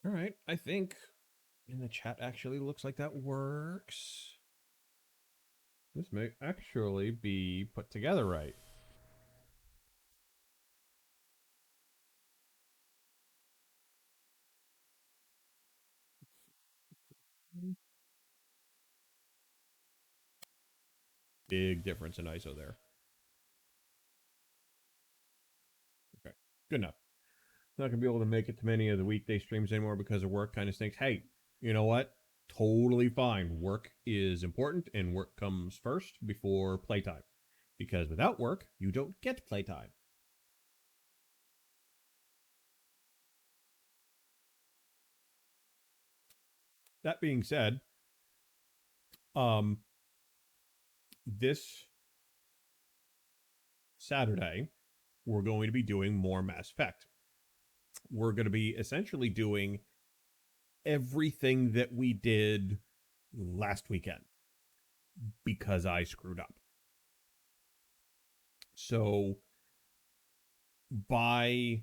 All right. I think in the chat actually looks like that works. This may actually be put together right. Big difference in ISO there. Okay. Good enough. Not going to be able to make it to many of the weekday streams anymore because of work kind of stinks. Hey, you know what? Totally fine. Work is important and work comes first before playtime. Because without work, you don't get playtime. That being said, um, this Saturday, we're going to be doing more Mass Effect. We're going to be essentially doing everything that we did last weekend because I screwed up. So by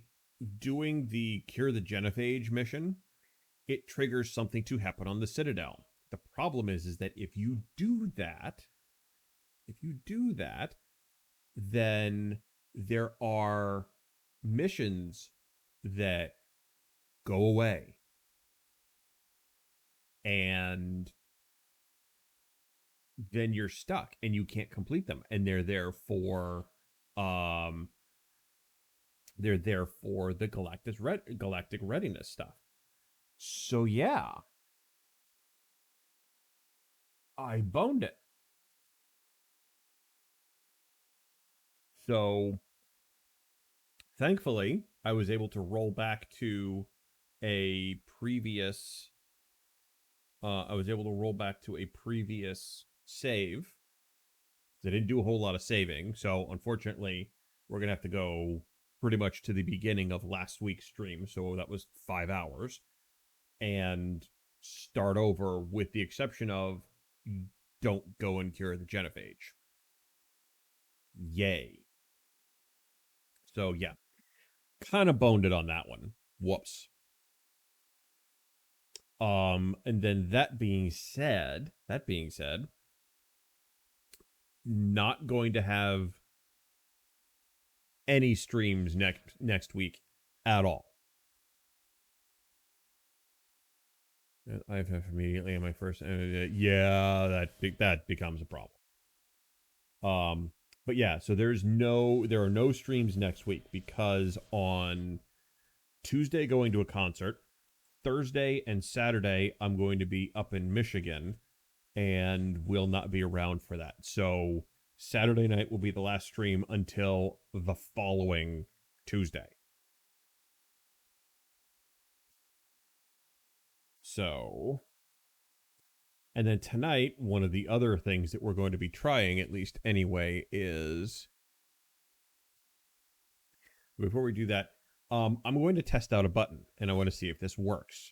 doing the Cure the Genophage mission, it triggers something to happen on the Citadel. The problem is that if you do that, then there are missions that go away and then you're stuck and you can't complete them, and um they're there for the galactic readiness stuff. So yeah, I boned it. So thankfully I was able to roll back to a previous I was able to roll back to a previous save. I didn't do a whole lot of saving, so unfortunately we're gonna have to go pretty much to the beginning of last week's stream, so that was 5 hours, and start over, with the exception of don't go and cure the genophage. Yay. So yeah, kind of boned it on that one. Whoops. And then that being said, not going to have any streams next week at all. I have immediately on my first. Yeah, that becomes a problem. But yeah, so there are no streams next week because on Tuesday going to a concert, Thursday and Saturday I'm going to be up in Michigan and will not be around for that. So Saturday night will be the last stream until the following Tuesday. So, and then tonight, one of the other things that we're going to be trying, at least anyway, is before we do that, I'm going to test out a button and I want to see if this works.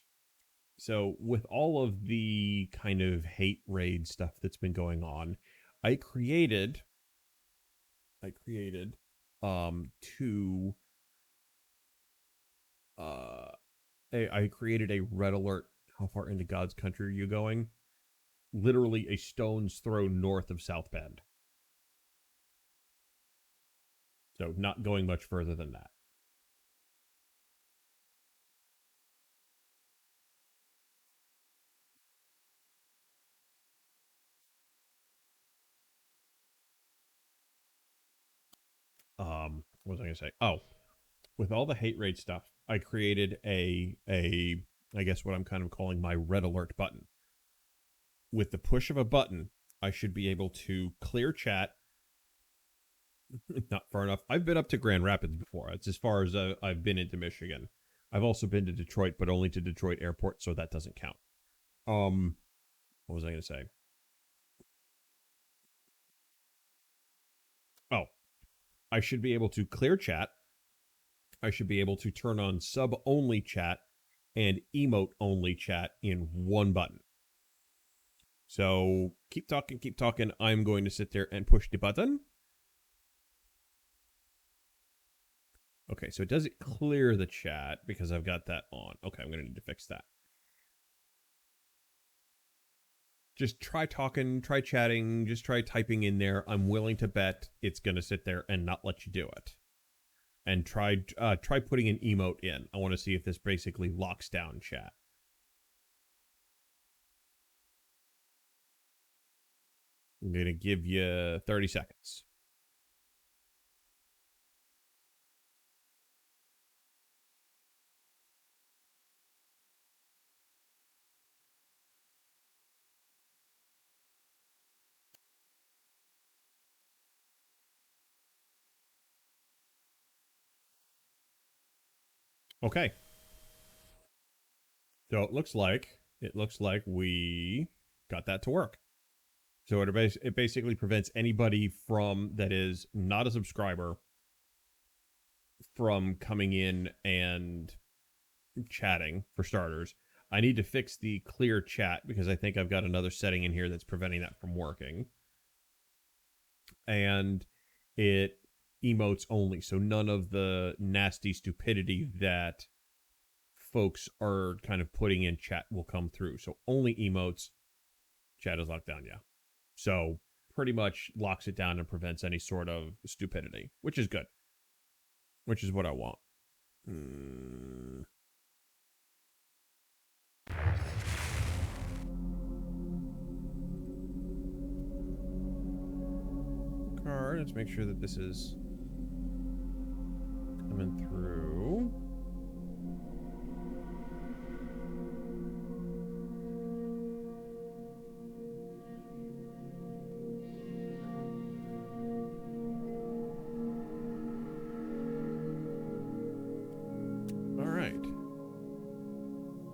So, with all of the kind of hate raid stuff that's been going on, I created, I created, two, uh, I created a red alert. How far into God's country are you going? Literally a stone's throw north of South Bend. So not going much further than that. What was I gonna say? Oh, with all the hate raid stuff, I created a I guess what I'm kind of calling my red alert button. With the push of a button, I should be able to clear chat. Not far enough. I've been up to Grand Rapids before. It's as far as I've been into Michigan. I've also been to Detroit, but only to Detroit Airport, so that doesn't count. Um, what was I going to say? Oh, I should be able to clear chat. I should be able to turn on sub only chat and emote only chat in one button. So keep talking, keep talking. I'm going to sit there and push the button. Okay, so it doesn't clear the chat because I've got that on. Okay, I'm going to need to fix that. Just try talking, try chatting, just try typing in there. I'm willing to bet it's going to sit there and not let you do it. And try putting an emote in. I want to see if this basically locks down chat. I'm going to give you 30 seconds. Okay. So it looks like we got that to work. So it basically prevents anybody from that is not a subscriber from coming in and chatting, for starters. I need to fix the clear chat because I think I've got another setting in here that's preventing that from working. And it emotes only, so none of the nasty stupidity that folks are kind of putting in chat will come through. So only emotes. Chat is locked down, yeah. So pretty much locks it down and prevents any sort of stupidity, which is good. Which is what I want. Card. Let's make sure that this is coming through.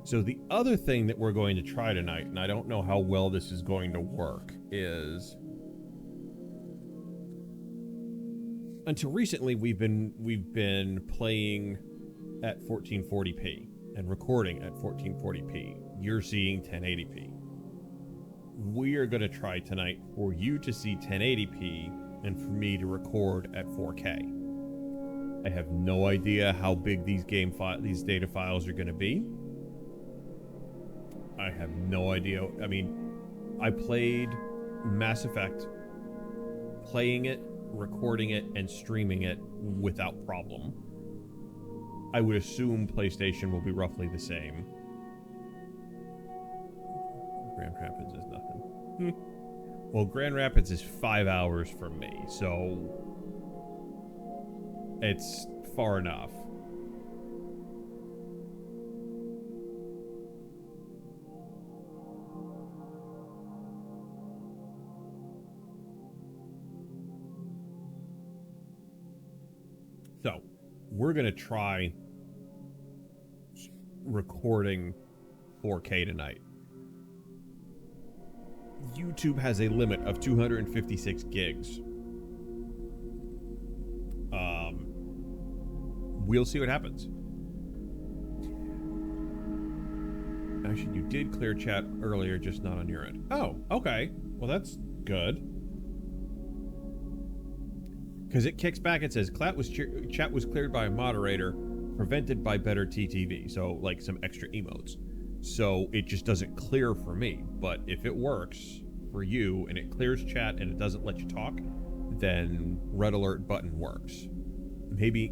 So the other thing that we're going to try tonight, and I don't know how well this is going to work, is until recently we've been playing at 1440p and recording at 1440p. You're seeing 1080p. We are going to try tonight for you to see 1080p and for me to record at 4K. I have no idea how big these data files are going to be. I have no idea. I mean, I played Mass Effect, playing it, recording it, and streaming it without problem. I would assume PlayStation will be roughly the same. Grand Rapids is nothing. Well, Grand Rapids is 5 hours from me, so it's far enough. So, we're going to try recording 4K tonight. YouTube has a limit of 256 gigs. We'll see what happens. Actually, you did clear chat earlier, just not on your end. Oh, okay. Well, that's good. Because it kicks back and says, chat was cleared by a moderator, prevented by better TTV. So, like, some extra emotes. So, it just doesn't clear for me. But if it works for you, and it clears chat, and it doesn't let you talk, then red alert button works. Maybe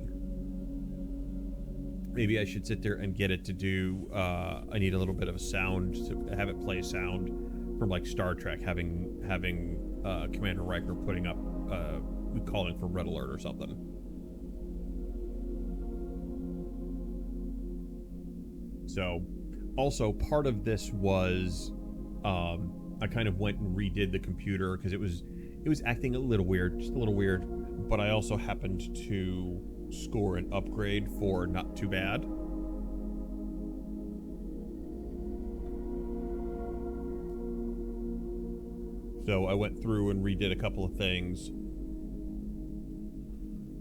I should sit there and get it to do, I need a little bit of a sound, to have it play sound from, like, Star Trek, having Commander Riker putting up, calling for red alert or something. So, also part of this was, I kind of went and redid the computer because it was acting a little weird, just a little weird. But I also happened to score an upgrade for not too bad. So I went through and redid a couple of things.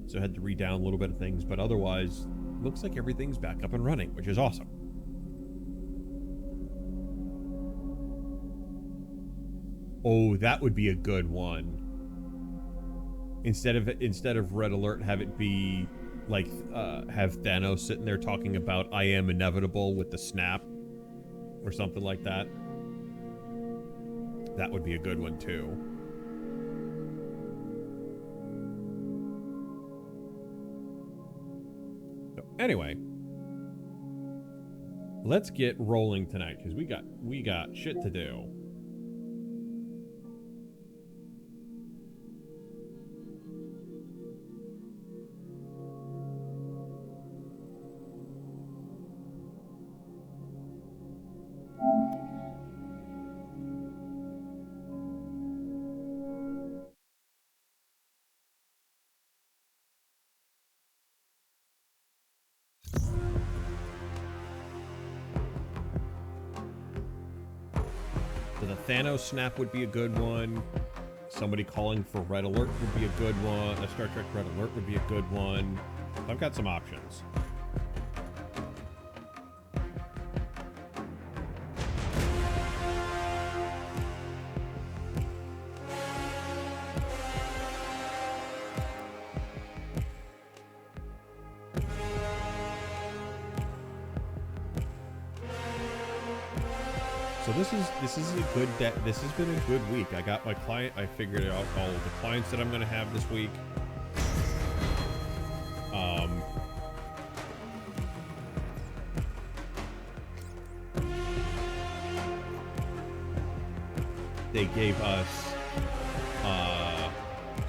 So I had to redown a little bit of things, but otherwise, looks like everything's back up and running, which is awesome. Oh, that would be a good one. Instead of red alert, have it be Like, have Thanos sitting there talking about "I am inevitable" with the snap, or something like that. That would be a good one too. So anyway, let's get rolling tonight because we got shit to do. So the Thanos snap would be a good one. Somebody calling for Red Alert would be a good one. A Star Trek Red Alert would be a good one. I've got some options. So this is a good this has been a good week. I got my client. I figured out all of the clients that I'm going to have this week. They gave us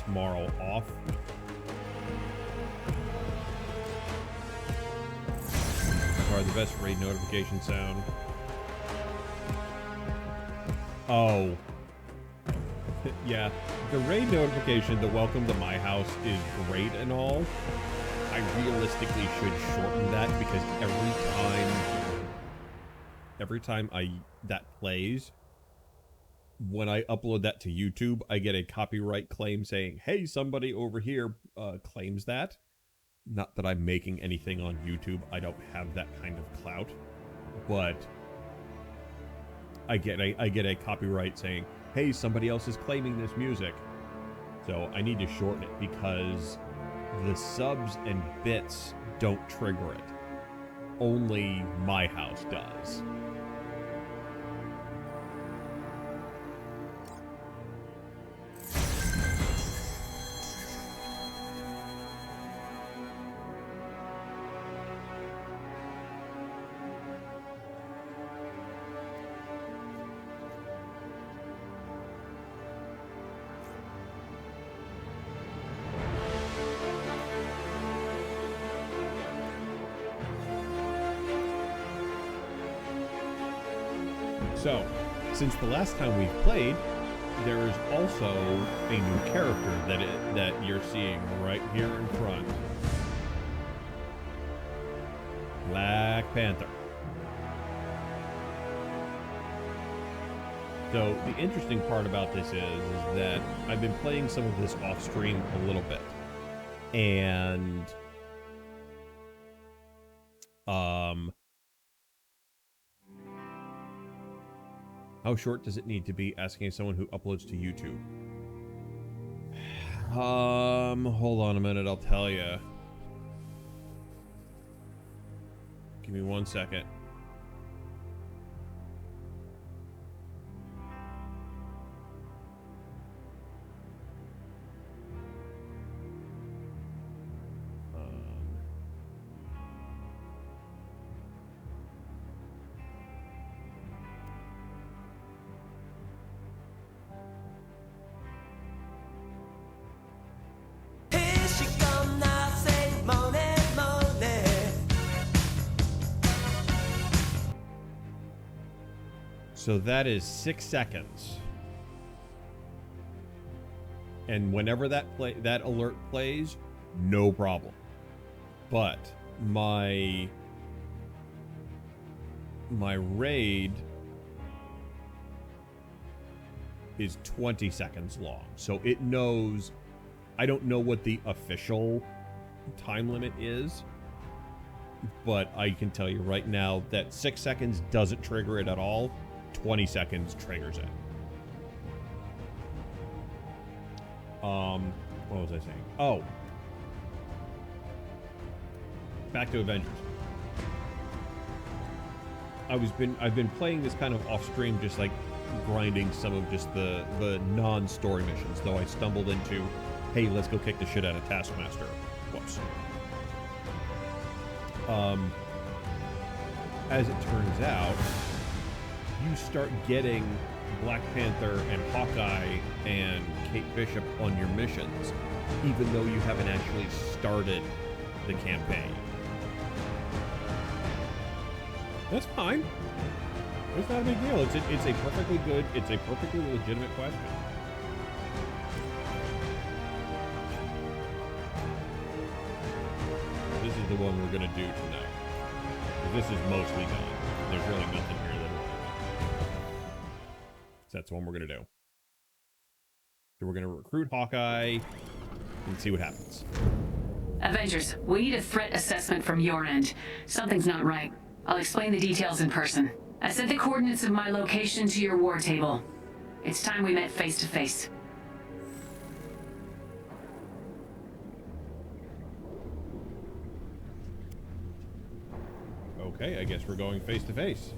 tomorrow off. Are the best raid notification sound. Oh. Yeah, the raid notification, the welcome to my house is great and all. I realistically should shorten that because every time that plays, when I upload that to YouTube, I get a copyright claim saying, hey, somebody over here claims that. Not that I'm making anything on YouTube. I don't have that kind of clout. But I get a copyright saying, hey, somebody else is claiming this music. So I need to shorten it because the subs and bits don't trigger it. Only my house does. So, since the last time we've played, there is also a new character that you're seeing right here in front. Black Panther. So the interesting part about this is that I've been playing some of this off stream a little bit. And how short does it need to be? Asking someone who uploads to YouTube. Hold on a minute, I'll tell you. Give me 1 second. So that is 6 seconds. And whenever that alert plays, no problem. But my raid is 20 seconds long. So it knows, I don't know what the official time limit is, but I can tell you right now that 6 seconds doesn't trigger it at all. 20 seconds triggers it. What was I saying? Oh. back to Avengers. I've been playing this kind of off stream, just like grinding some of just the non-story missions. Though I stumbled into, hey, let's go kick the shit out of Taskmaster. Whoops. As it turns out, you start getting Black Panther and Hawkeye and Kate Bishop on your missions, even though you haven't actually started the campaign. That's fine. It's not a big deal. It's a perfectly good, it's a perfectly legitimate question. This is the one we're gonna do tonight. This is mostly done. There's really nothing here that so that's the one we're gonna do. So we're gonna recruit Hawkeye and see what happens. Avengers, we need a threat assessment from your end. Something's not right. I'll explain the details in person. I sent the coordinates of my location to your war table. It's time we met face to face. Okay, I guess we're going face to face.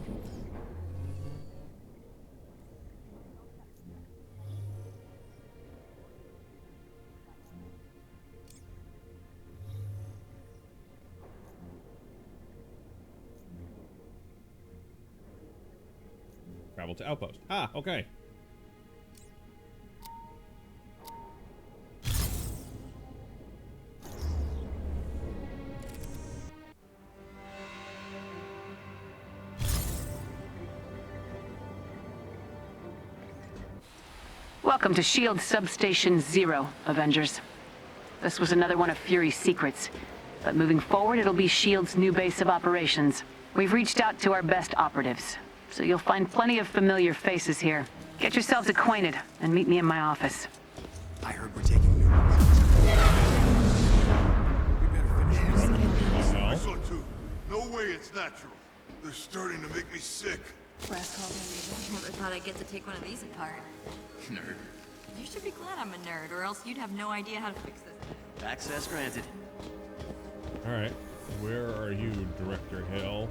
Travel to outpost. Ah, okay. Welcome to SHIELD Substation 0, Avengers. This was another one of Fury's secrets, but moving forward it'll be SHIELD's new base of operations. We've reached out to our best operatives, so you'll find plenty of familiar faces here. Get yourselves acquainted and meet me in my office. I heard we're taking new ones. We better finish this. I saw too. No way it's natural. They're starting to make me sick. Never thought I'd get to take one of these apart. Nerd. You should be glad I'm a nerd, or else you'd have no idea how to fix this. Access granted. Alright. Where are you, Director Hill?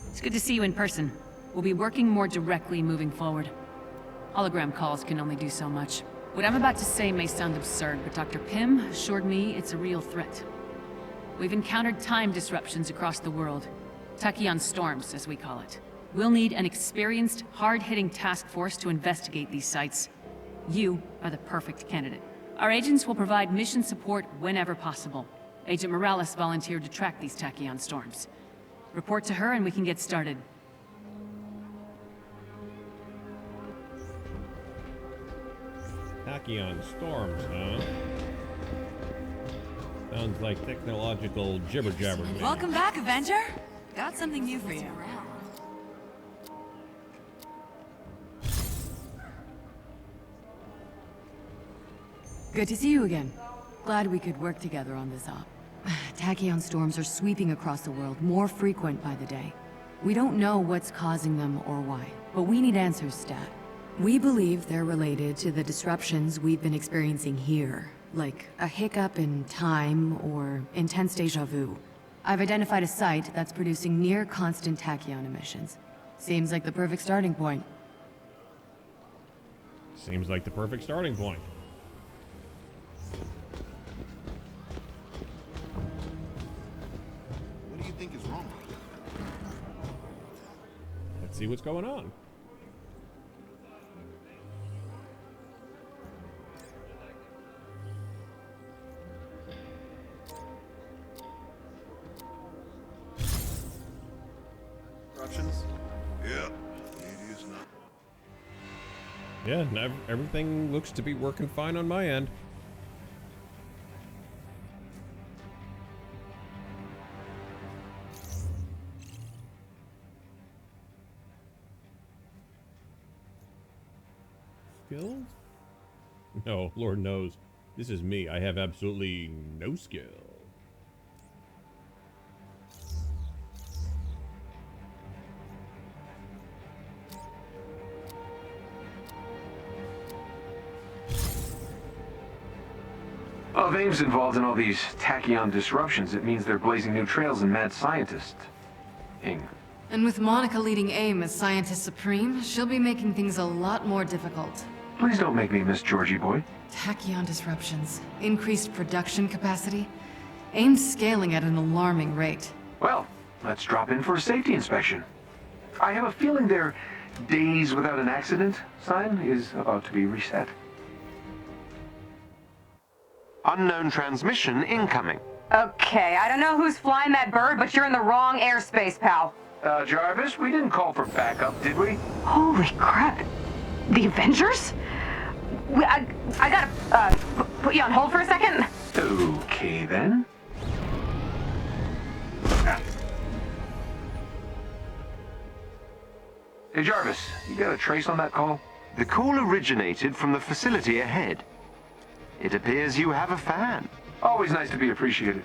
It's good to see you in person. We'll be working more directly moving forward. Hologram calls can only do so much. What I'm about to say may sound absurd, but Dr. Pym assured me it's a real threat. We've encountered time disruptions across the world. Tachyon storms, as we call it. We'll need an experienced, hard-hitting task force to investigate these sites. You are the perfect candidate. Our agents will provide mission support whenever possible. Agent Morales volunteered to track these Tachyon storms. Report to her and we can get started. Tachyon storms, huh? Sounds like technological jibber-jabber to me. Welcome back, Avenger. Got something new for you. Good to see you again. Glad we could work together on this op. Tachyon storms are sweeping across the world, more frequent by the day. We don't know what's causing them or why, but we need answers, Stat. We believe they're related to the disruptions we've been experiencing here, like a hiccup in time or intense deja vu. I've identified a site that's producing near-constant tachyon emissions. Seems like the perfect starting point. Seems like the perfect starting point. What do you think is wrong? Let's see what's going on. Yeah, it is not. Yeah, everything looks to be working fine on my end. Skills? No, Lord knows. This is me. I have absolutely no skill. Well, if AIM's involved in all these tachyon disruptions, it means they're blazing new trails in mad scientists. Ing. And with Monica leading AIM as Scientist Supreme, she'll be making things a lot more difficult. Please don't make me miss Georgie boy. Tachyon disruptions, increased production capacity. AIM's scaling at an alarming rate. Well, let's drop in for a safety inspection. I have a feeling their days without an accident sign is about to be reset. Unknown transmission incoming. Okay, I don't know who's flying that bird, but you're in the wrong airspace, pal. Jarvis, we didn't call for backup, did we? Holy crap. The Avengers? I gotta, put you on hold for a second? Okay, then. Hey, Jarvis, you got a trace on that call? The call originated from the facility ahead. It appears you have a fan. Always nice to be appreciated.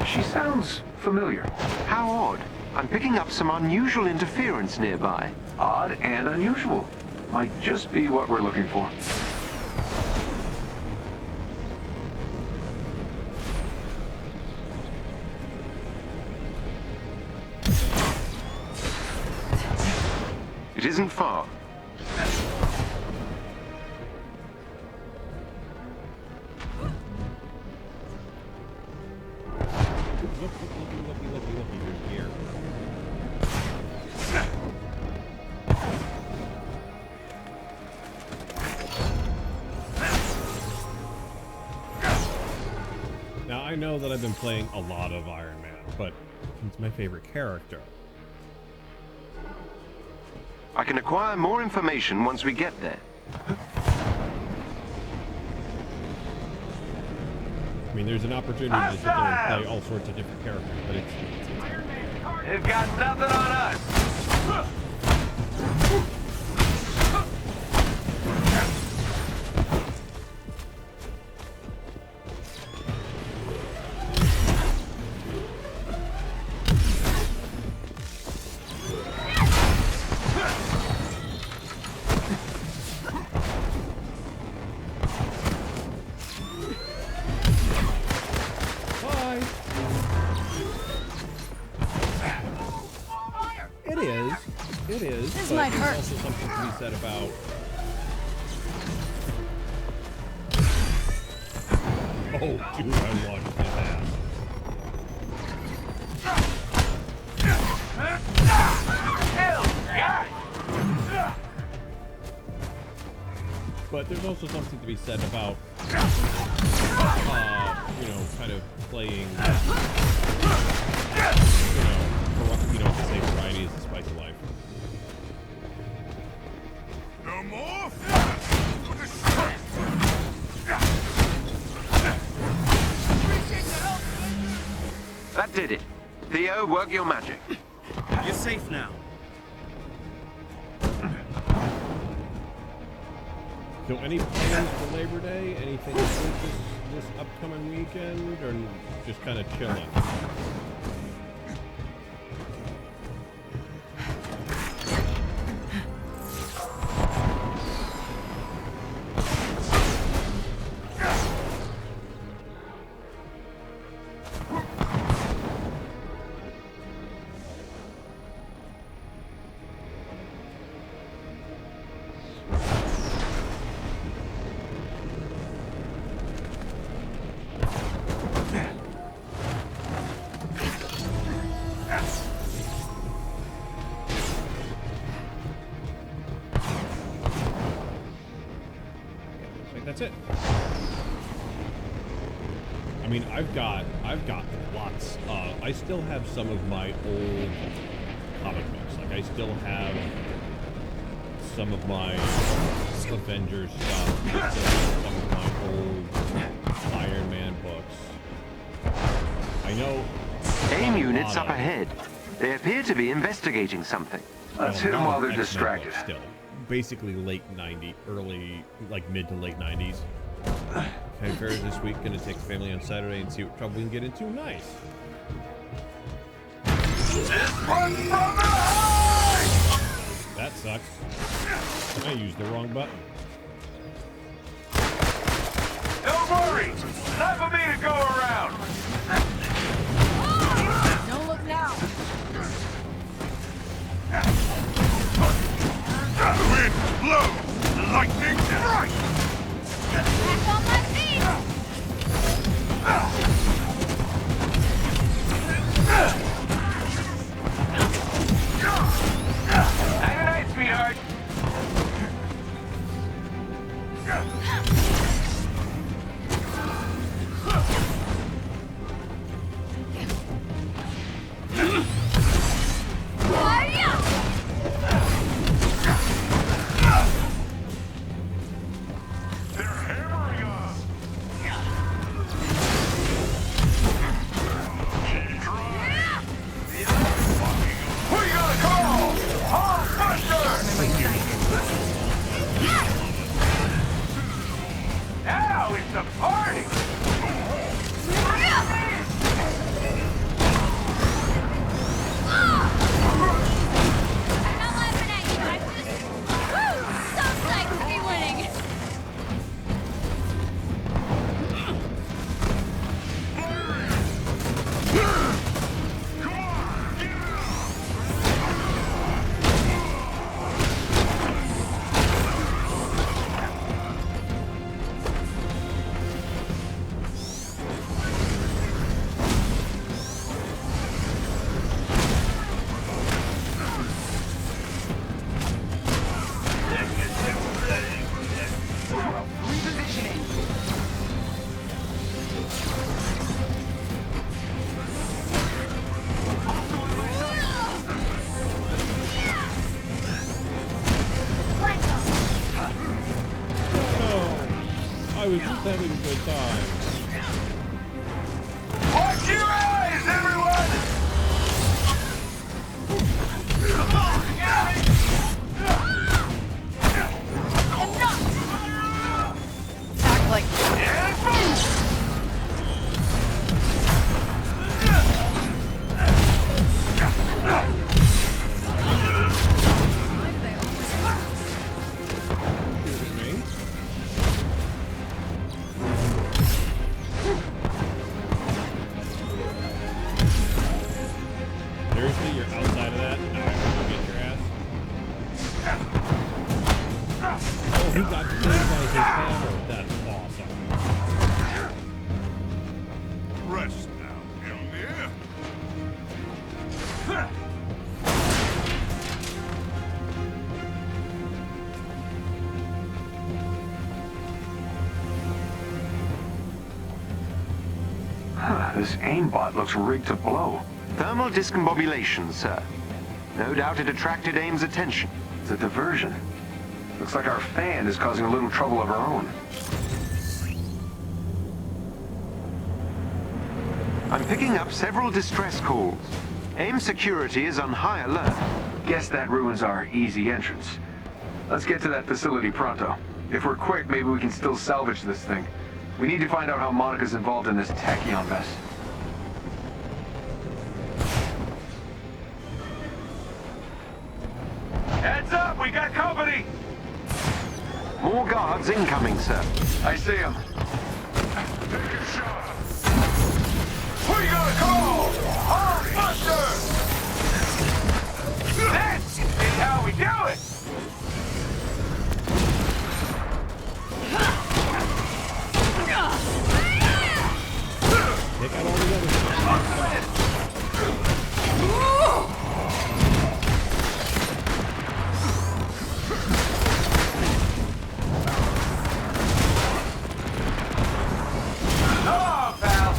She sounds familiar. How odd. I'm picking up some unusual interference nearby. Odd and unusual. Might just be what we're looking for. It isn't far. Looky, there's gear. Now, I know that I've been playing a lot of Iron Man, but he's my favorite character. I can acquire more information once we get there. I mean, there's an opportunity to sit there and play all sorts of different characters, but it's They've got nothing on us. It is. This but might there's hurt. also something to be said about. Oh, dude, I watched his ass. But there's also something to be said about, you know, kind of playing, to say variety is the spice of life. No more? That did it. Theo, work your magic. You're safe now. So any plans for Labor Day? Anything this upcoming weekend? Or just kind of chilling? That's it. I mean, I've got lots. I still have some of my old comic books. Like, I still have some of my Avengers stuff. I still have some of my old Iron Man books. I know. AIM units up ahead. They appear to be investigating something. Let's hit them while they're distracted. Still, basically late 90s, mid to late 90s. Okay, fairs this week. Gonna take the family on Saturday and see what trouble we can get into. Nice. That sucks. I used the wrong button. Don't worry! Time for me to go around! Don't look now. Wind, blow! Lightning, strike! Back on my feet! Night, sweetheart. They're hammering us. Who you gonna call? Now it's a party! I'm not laughing at you. I'm just... Woo! So psyched to be winning. I was just having a good time. Watch your eyes, everyone! Act like... And boom! Excuse me. Seriously, you're outside of that? Now I have to go get your ass? Oh, he got saved by his hammer. That's awesome. Rest now, Elmir. This aimbot looks rigged to blow. Thermal discombobulation, sir. No doubt it attracted AIM's attention. It's a diversion. Looks like our fan is causing a little trouble of her own. I'm picking up several distress calls. AIM security is on high alert. Guess that ruins our easy entrance. Let's get to that facility pronto. If we're quick, maybe we can still salvage this thing. We need to find out how Monica's involved in this tachyon mess. Heads up, we got company! More guards incoming, sir. I see him. Take a shot. Who you gonna call? Buster! This is how we do it! Take out all the other stuff. Oh, pal!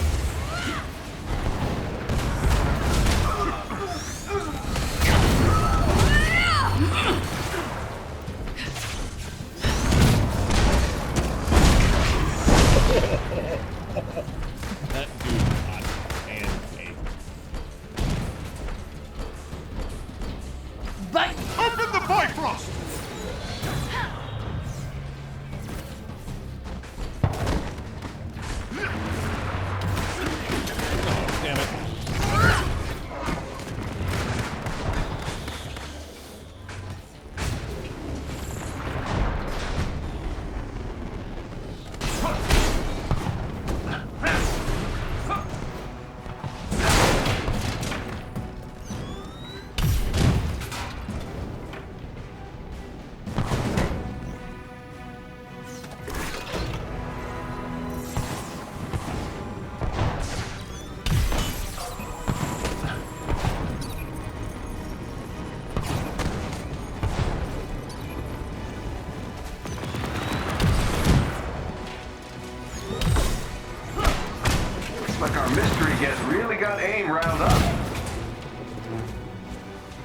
Looks like our mystery guest really got aim riled up.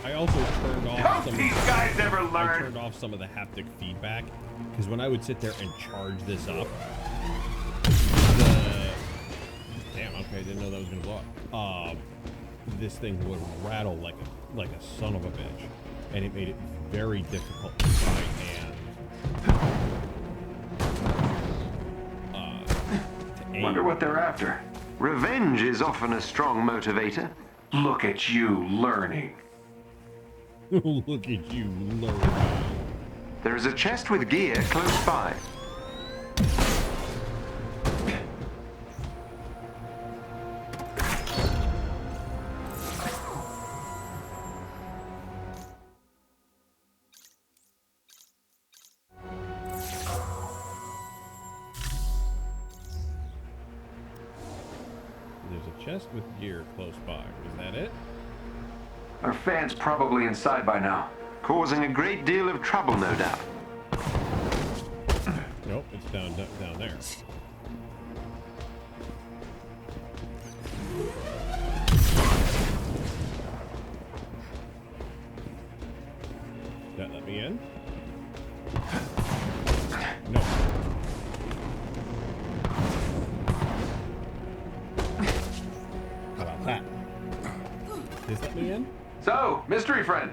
I also turned off Don't some. these guys ever I learn? turned off some of the haptic feedback because when I would sit there and charge this up, damn, okay, I didn't know that was gonna blow up. This thing would rattle like a son of a bitch, and it made it very difficult to try and to aim. Wonder what they're after. Revenge is often a strong motivator. Look at you learning. Look at you learning. There is a chest with gear close by. There's a chest with gear close by. Is that it? Our fan's probably inside by now. Causing a great deal of trouble, no doubt. Nope, it's down there. That let me in? No. How about that? Does that let me in? So, mystery friend.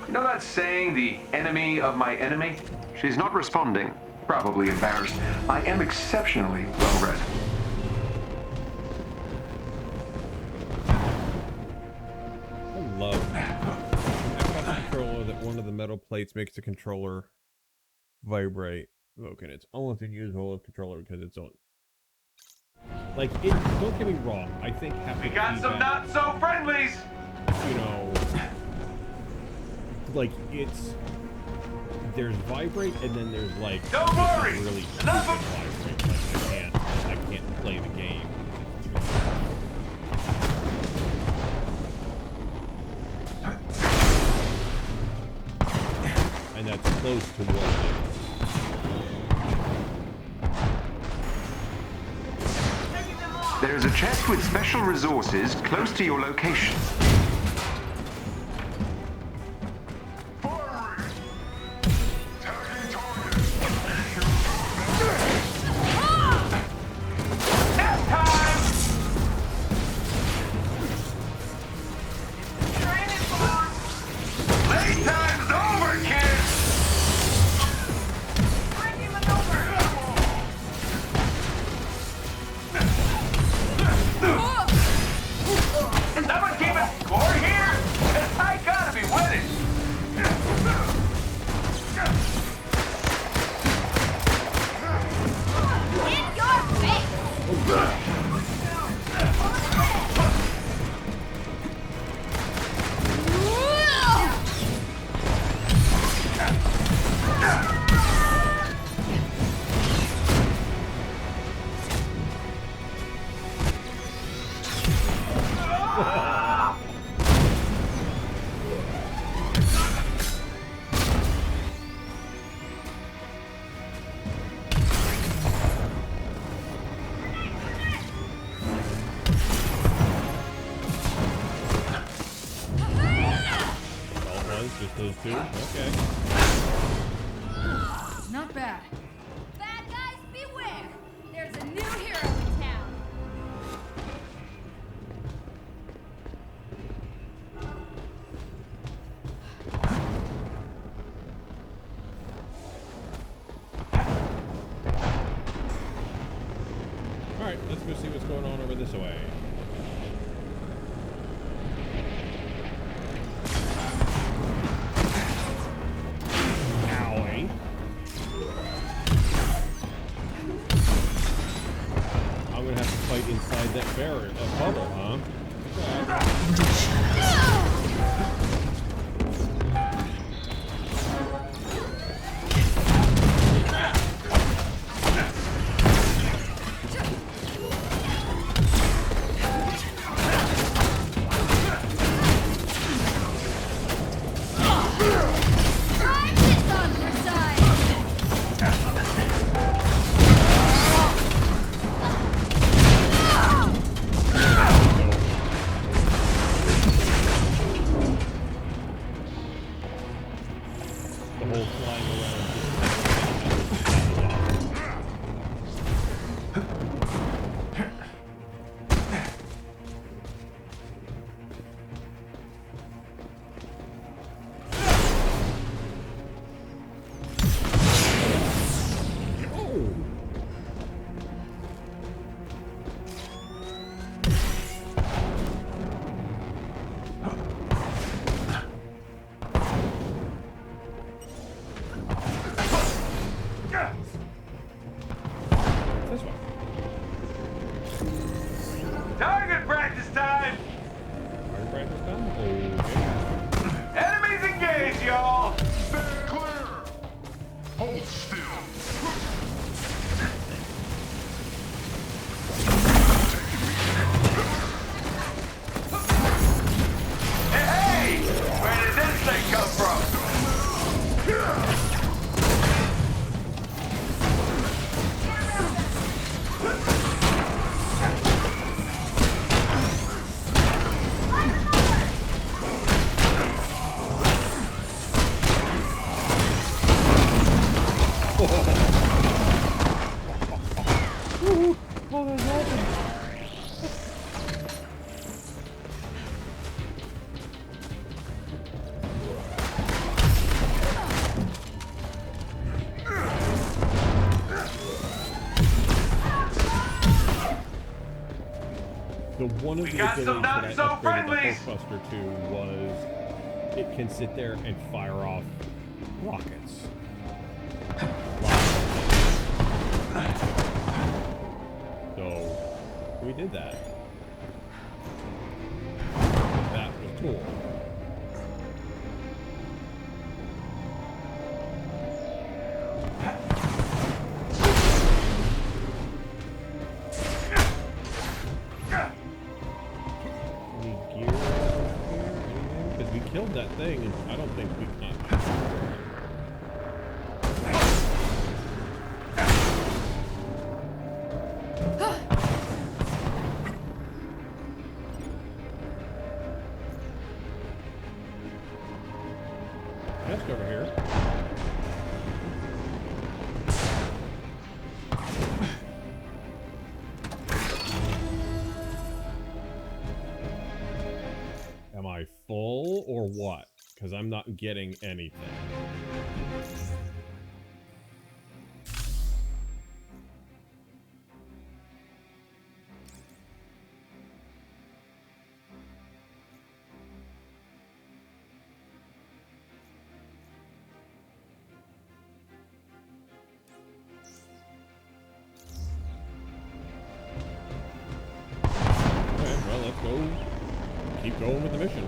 You know that saying, the enemy of my enemy? She's not responding. Probably embarrassed. I am exceptionally well-read. I love Xbox controller that one of the metal plates makes the controller vibrate. Okay, it's almost unusable as controller because it's on. Like, don't get me wrong. I think We got some not-so-friendlies! You know, like there's vibrate and then there's like Don't worry! really Enough of vibrate. Like I can't play the game. And that's close to what it is. There is a chest with special resources close to your location. Someone keeping score here? I gotta be winning! In your face! Just those two? Okay. Not bad. Bad guys, beware! There's a new hero in town. Alright, let's go see what's going on over this way. Owie. I'm gonna have to fight inside that barrier, that bubble, huh? Try this on your side! this way. Target practice time! Target practice time? Okay. Enemies engaged, y'all! Stand clear! Hold still! Hey! Where did this thing come from? The one of We the got some abilities that I not so upgraded the friendlies. Hulkbuster to was it can sit there and fire off rockets. So we did that. That was cool. Because we killed that thing, and I don't think we can. Desk over here. Am I full or what? Because I'm not getting anything. Okay, well, let's go. Keep going with the mission.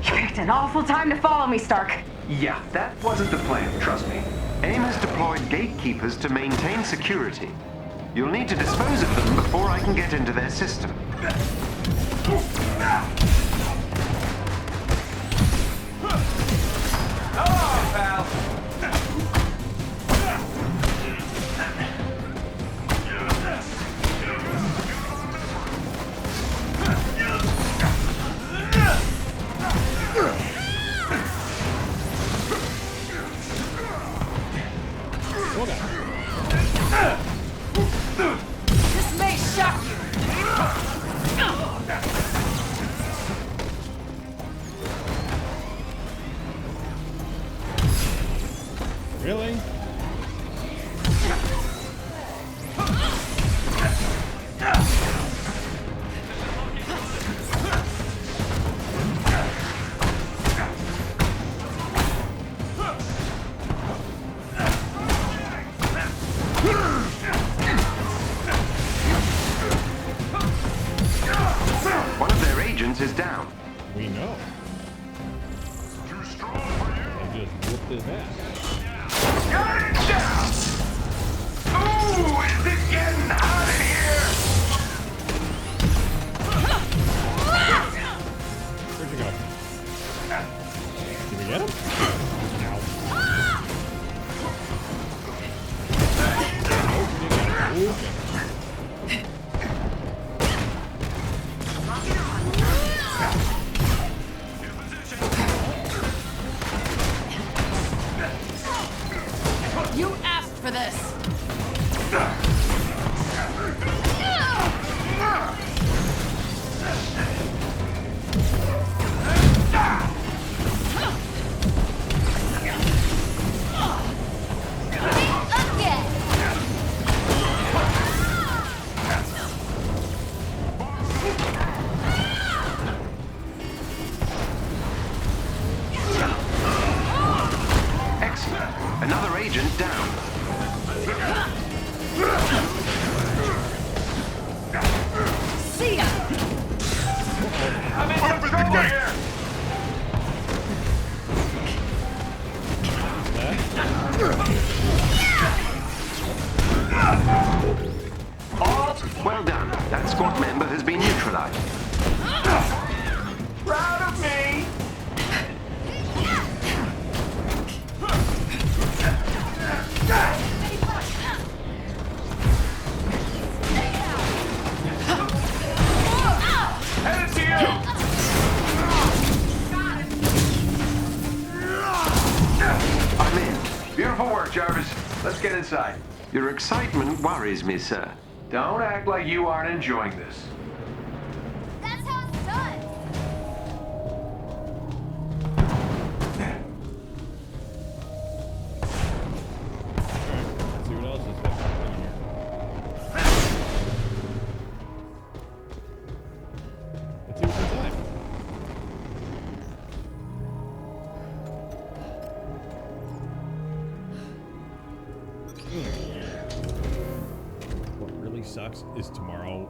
You picked an awful time to follow me, Stark. Yeah, that wasn't the plan, trust me. AIM has deployed gatekeepers to maintain security. You'll need to dispose of them before I can get into their system. Oh, pal! This may shock you. Really? One of their agents is down. We know. Too strong for you! I just whooped his ass. Got it down! Ooh, is it getting hot in here? Where'd you go? Did we get him? Ow. Oh, we did get him. Okay. You asked for this! squad member has been neutralized. Proud of me! Headed to you! I'm in. Beautiful work, Jarvis. Let's get inside. Your excitement worries me, sir. Don't act like you aren't enjoying this. That's how it's done. Let's see what else is there. Let's see what's inside. What really sucks is tomorrow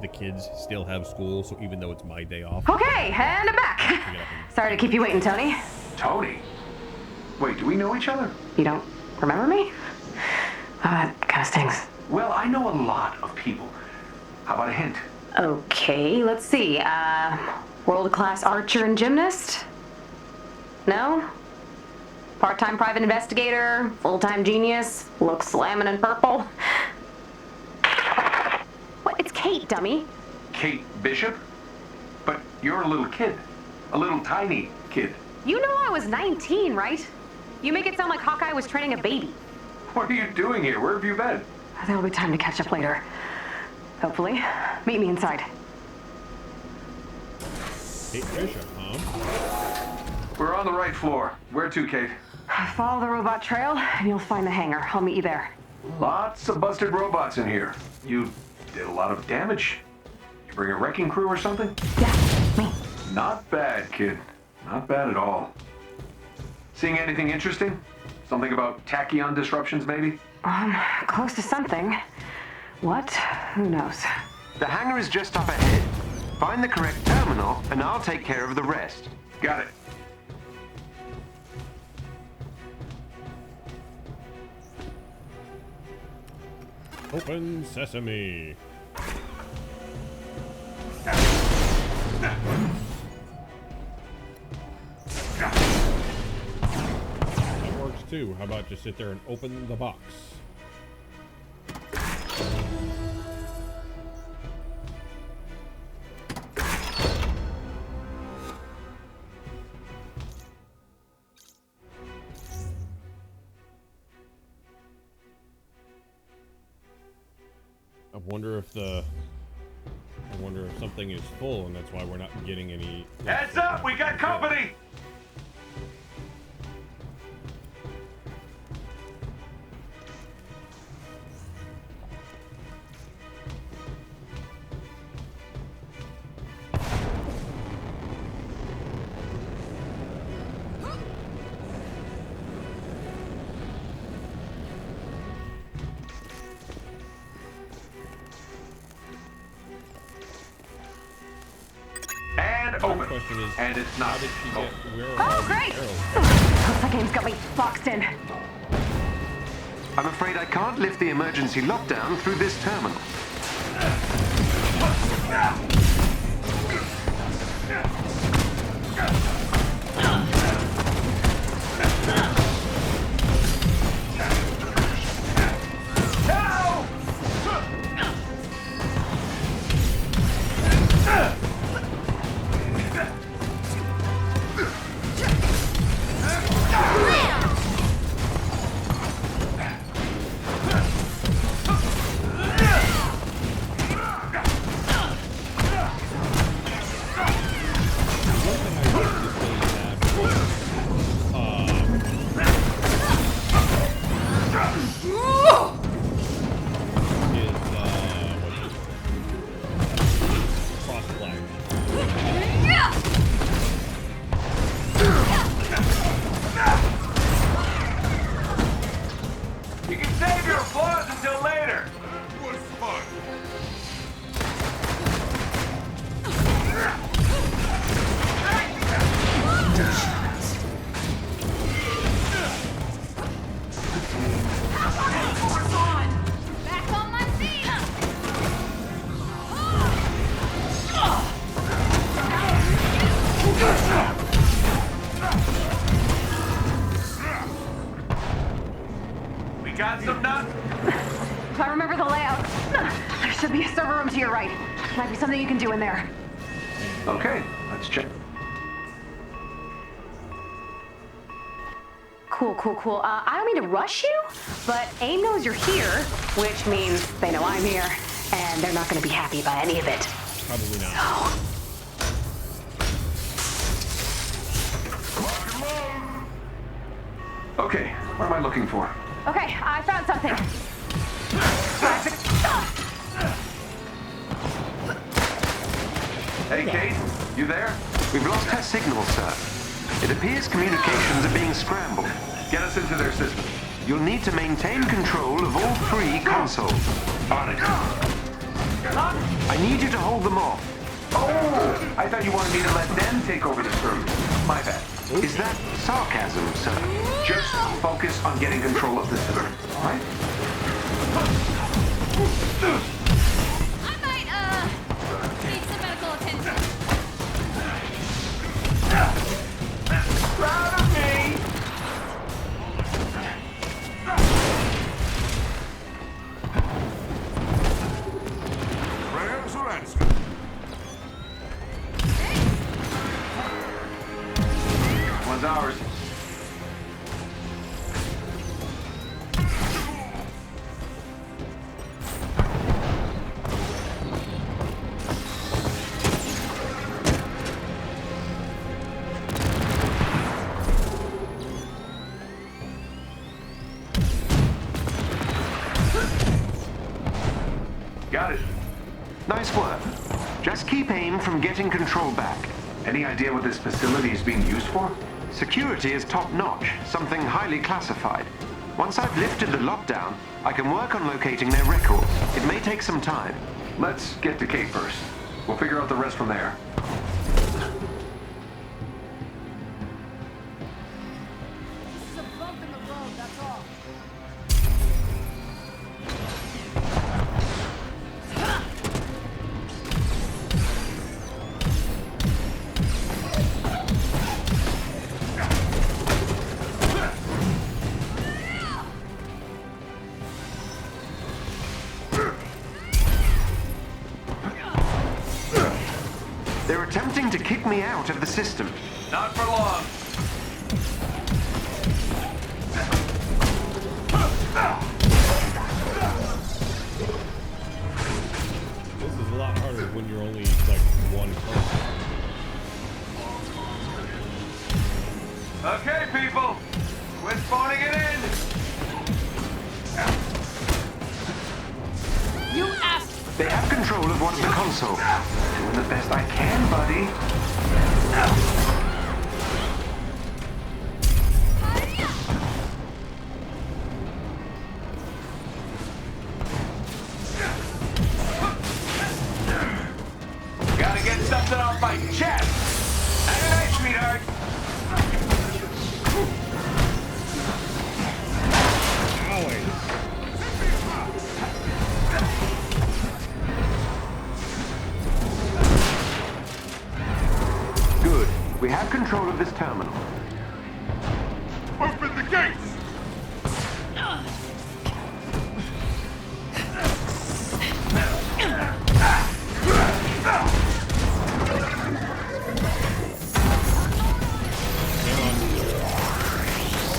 the kids still have school, so even though it's my day off, Okay, and I'm back. Sorry to keep you waiting, Tony. Tony? Wait, do we know each other? You don't remember me? That kind of stings. Well, I know a lot of people. How about a hint? Okay, let's see. World-class archer and gymnast? No? Part-time private investigator? Full-time genius? Looks slamming in purple? What? It's Kate, dummy. Kate Bishop? But you're a little kid. A little tiny kid. You know I was 19, right? You make it sound like Hawkeye was training a baby. What are you doing here? Where have you been? There'll be time to catch up later. Hopefully. Meet me inside. Kate Bishop, huh? We're on the right floor. Where to, Kate? Follow the robot trail, and you'll find the hangar. I'll meet you there. Lots of busted robots in here. You did a lot of damage. You bring a wrecking crew or something? Yeah, me. Not bad, kid. Not bad at all. Seeing anything interesting? Something about tachyon disruptions, maybe? Close to something. What? Who knows? The hangar is just up ahead. Find the correct terminal, and I'll take care of the rest. Got it. Open sesame. That works too. How about just sit there and open the box? I wonder if something is full and that's why we're not getting any. Heads up, we got company! Open. Question is, and it's not. How did she get? Where are Oh, all these great! arrows? That game's got me boxed in. I'm afraid I can't lift the emergency lockdown through this terminal. We got some nuts? If I remember the layout, there should be a server room to your right. Might be something you can do in there. Okay, let's check. Cool. I don't mean to rush you, but AIM knows you're here, which means they know I'm here, and they're not going to be happy about any of it. Probably not. Okay, what am I looking for? Okay, I found something. Hey, Kate, you there? We've lost her signal, sir. It appears communications are being scrambled. Get us into their system. You'll need to maintain control of all 3 consoles. On it. I need you to hold them off. Oh, I thought you wanted me to let them take over the server. My bad. Is that sarcasm, sir? Just focus on getting control of the system, all right? I might, need some medical attention. Proud of me! Prayers are answered. One's ours. Got it. Nice work. Just keep AIM from getting control back. Any idea what this facility is being used for? Security is top-notch, something highly classified. Once I've lifted the lockdown, I can work on locating their records. It may take some time. Let's get to Kate first. We'll figure out the rest from there. They're attempting to kick me out of the system. Not for long. This is a lot harder when you're only like one person. Okay, people. We're spawning it in. You asked. They have control of one of the consoles. Doing the best I can, buddy. Gotta get something off my chest. Have a night, sweetheart. Good. We have control of this terminal. Open the gates! Hang on.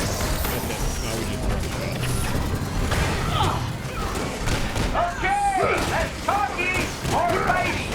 That's it. Now we just run it. Okay, let's talkie or baby.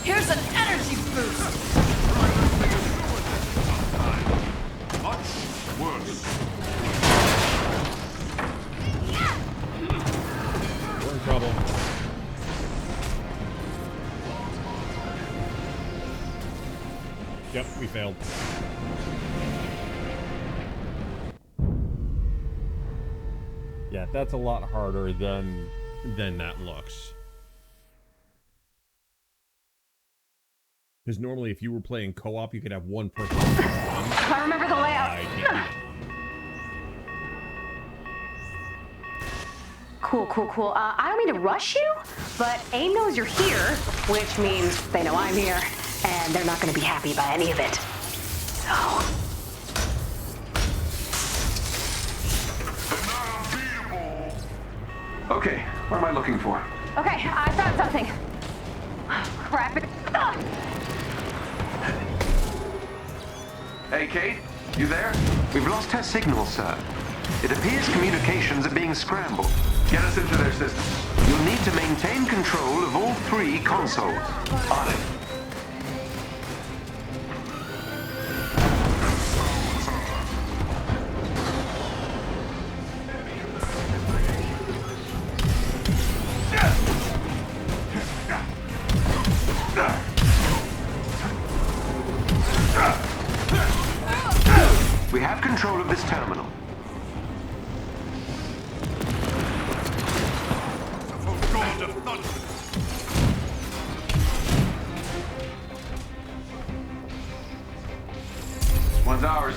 Here's an energy boost! Much worse. We're in trouble. Yep, we failed. Yeah, that's a lot harder than that looks. Because normally, if you were playing co-op, you could have one person. I remember the layout. I can't do that. Cool. I don't mean to rush you, but AIM knows you're here, which means they know I'm here, and they're not going to be happy by any of it. So... Okay, what am I looking for? Okay, I found something. Crap it. Hey, Kate, you there? We've lost her signal, sir. It appears communications are being scrambled. Get us into their system. You'll need to maintain control of all 3 consoles. On it. We have control of this terminal. One's ours.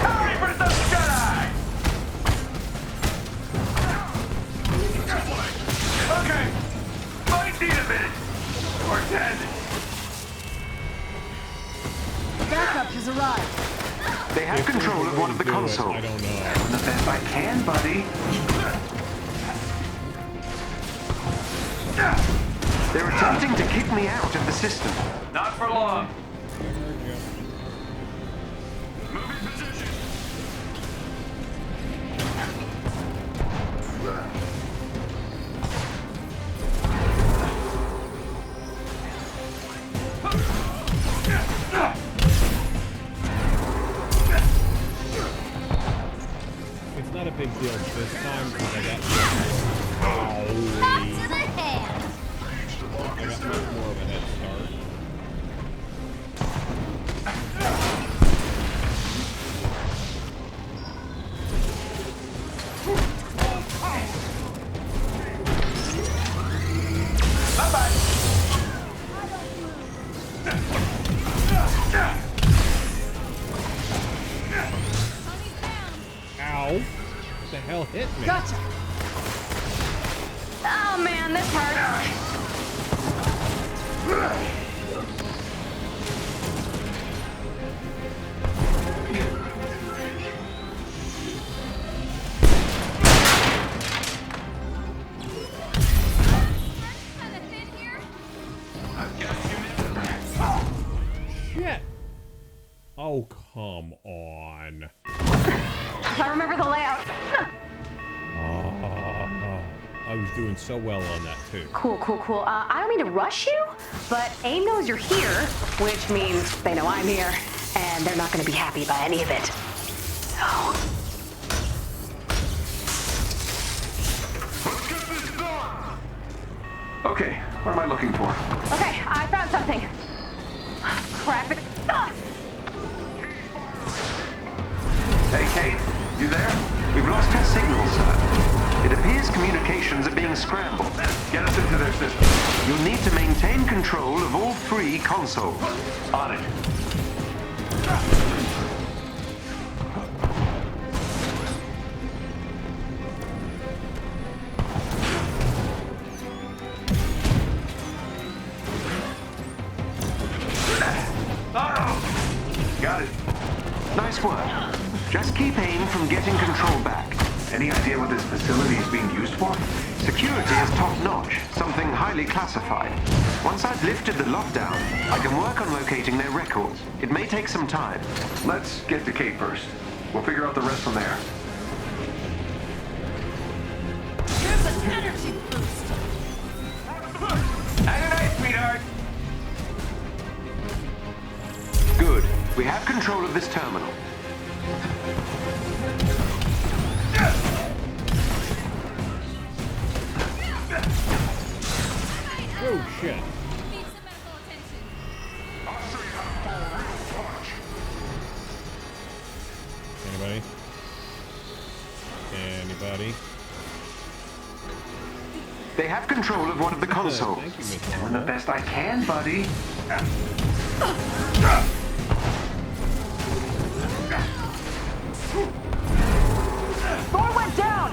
Hurry for the Jedi! Okay, might need a minute. Or 10. Backup has arrived. They have control of one of the consoles. I don't know. Doing the best I can, buddy. They're attempting to kick me out of the system. Not for long. It's not a big deal this time because I got. Back to the hand. I got much more of a head start. Ow! What the hell hit me? Gotcha. Oh man, this hurts. Kinda thin here. Shit! Oh, come on. I remember the layout. I was doing so well on that, too. Cool. I don't mean to rush you, but AIM knows you're here, which means they know I'm here, and they're not going to be happy by any of it. So... Okay, what am I looking for? Okay, I found something. Crap it. Hey, Kate, you there? We've lost her signal, sir. It appears communications are being scrambled. Get us into their system. You'll need to maintain control of all 3 consoles. On it. Got it. Nice work. Just keep AIM from getting control back. Any idea what this facility is being used for? Security is top-notch, something highly classified. Once I've lifted the lockdown, I can work on locating their records. It may take some time. Let's get to Kate first. We'll figure out the rest from there. Here's an energy boost. Have a night, sweetheart. control of this terminal. Oh shit. Need some medical attention. Anybody? Anybody? They have control of one of the consoles. Thank you, Miss Doing the best I can, buddy. Thor went down!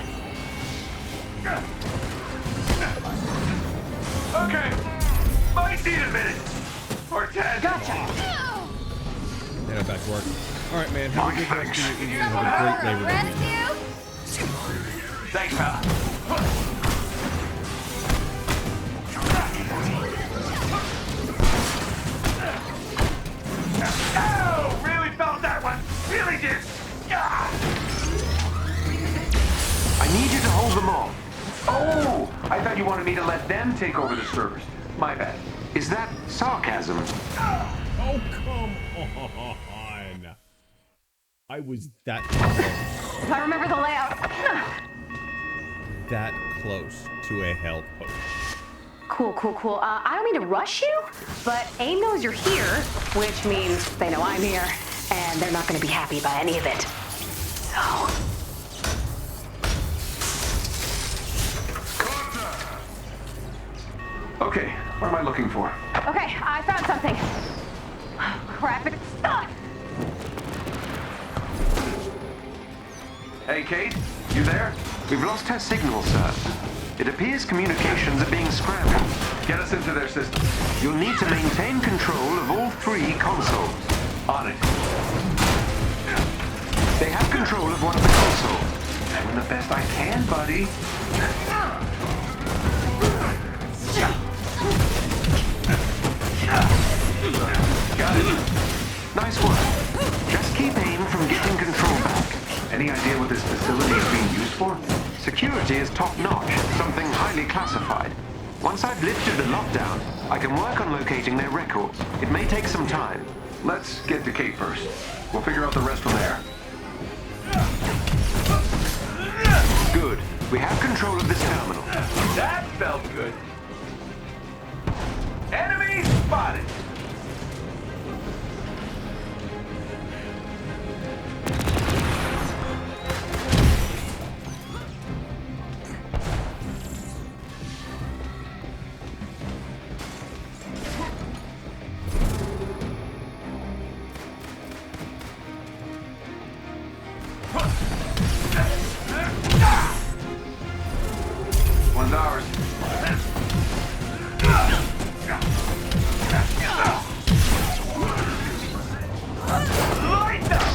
Okay. Might need a minute. Or 10. Gotcha! Yeah, back to work. Alright, man. Have a good rest of your evening. Have a great Labor Day weekend. Rescue? Thanks, pal. Oh, really felt that one. Really did. I need you to hold them all. Oh, I thought you wanted me to let them take over the servers. My bad. Is that sarcasm? Oh, come on. I was that close. I remember the layout. That close to a hell post. Cool. I don't mean to rush you, but AIM knows you're here, which means they know I'm here, and they're not going to be happy about any of it. So... Okay, what am I looking for? Okay, I found something. Crap, it's stuck! Hey, Kate, you there? We've lost her signal, sir. It appears communications are being scrambled. Get us into their system. You'll need to maintain control of all 3 consoles. On it. They have control of one of the consoles. Doing the best I can, buddy. Got it. Nice work. Just keep AIM from getting control back. Any idea what this facility is being used for? Security is top-notch, something highly classified. Once I've lifted the lockdown, I can work on locating their records. It may take some time. Let's get to Kate first. We'll figure out the rest from there. Good. We have control of this terminal. That felt good. Enemy spotted. One's ours. Light them.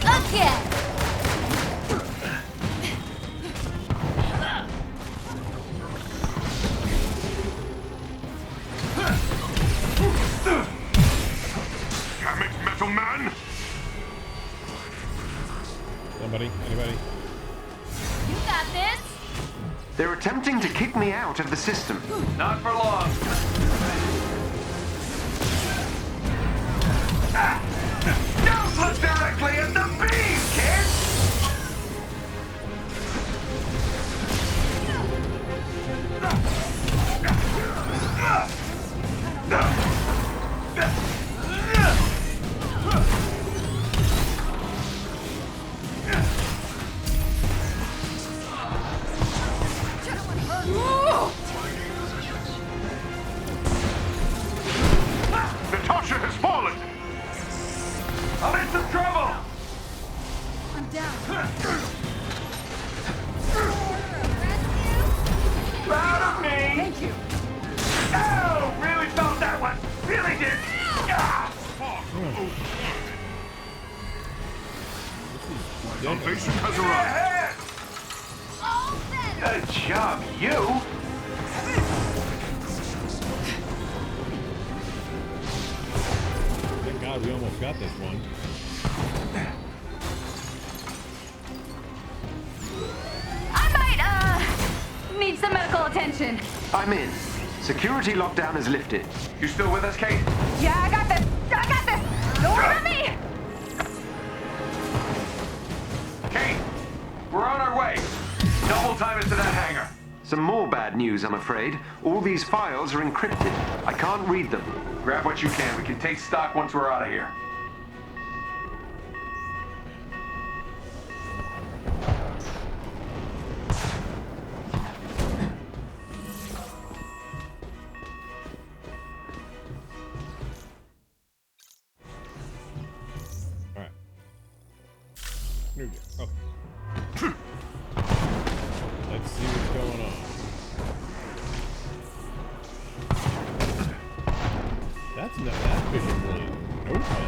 Again! Damn it, Metal Man! Somebody? Anybody? You got this! They're attempting to kick me out of the system. Not for long. Don't look directly at the beam, kid! Natasha has fallen! I'm in some trouble! I'm down. Proud of me! Thank you. Oh, really felt that one! Really did! Ah! Salvation has arrived. Ahead! Good job, you! Thank God we almost got this one. I might, need some medical attention. I'm in. Security lockdown is lifted. You still with us, Kate? Yeah, I got this. I got this. Don't worry about me. Kate, we're on our way. Double time it to that hangar. Some more bad news, I'm afraid. All these files are encrypted. I can't read them. Grab what you can. We can take stock once we're out of here. All right. Here we go. Okay. Let's see what's going on. That's not that vision really open.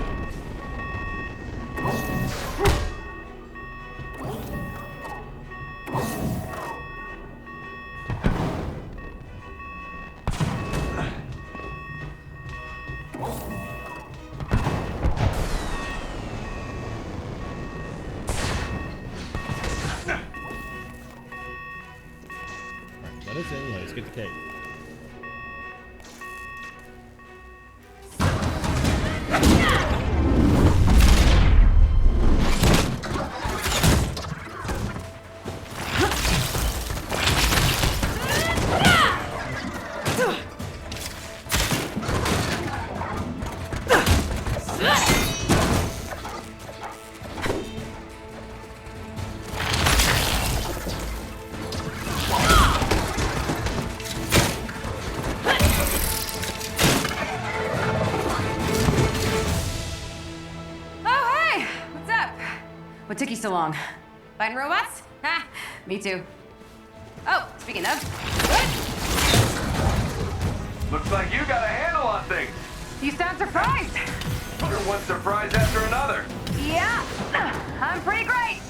Let us in, let us get the cake. What took you so long? Fighting robots? Ha! Me too. Oh, speaking of. Looks like you got a handle on things. You sound surprised. You're one surprise after another. Yeah, I'm pretty great.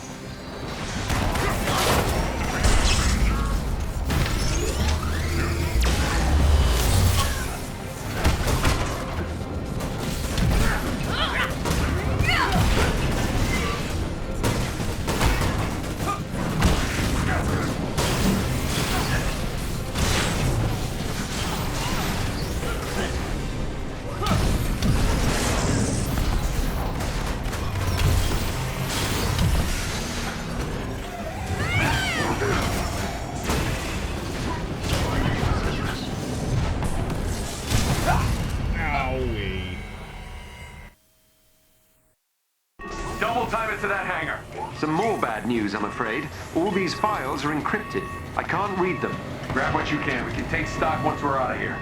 Owie. Double time it to that hangar. Some more bad news, I'm afraid. All these files are encrypted. I can't read them. Grab what you can. We can take stock once we're out of here.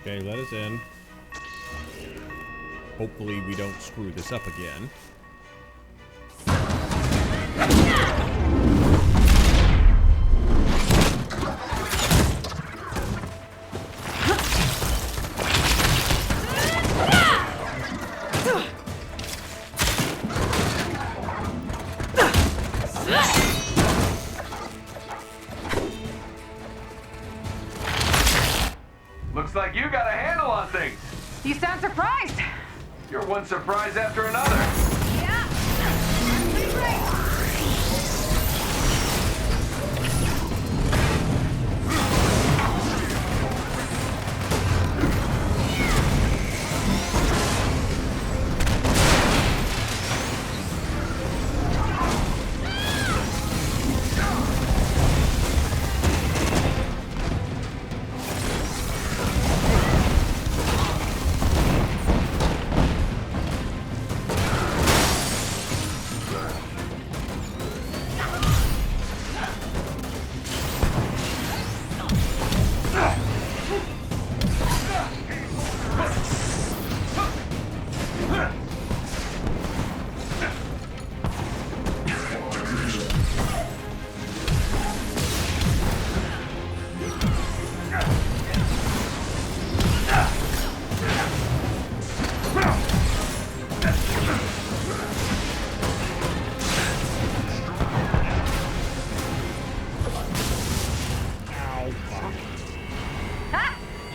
Okay, let us in. Hopefully we don't screw this up again. Looks like you got a handle on things. You sound surprised. You're one surprise after another. Yeah, I'm pretty great.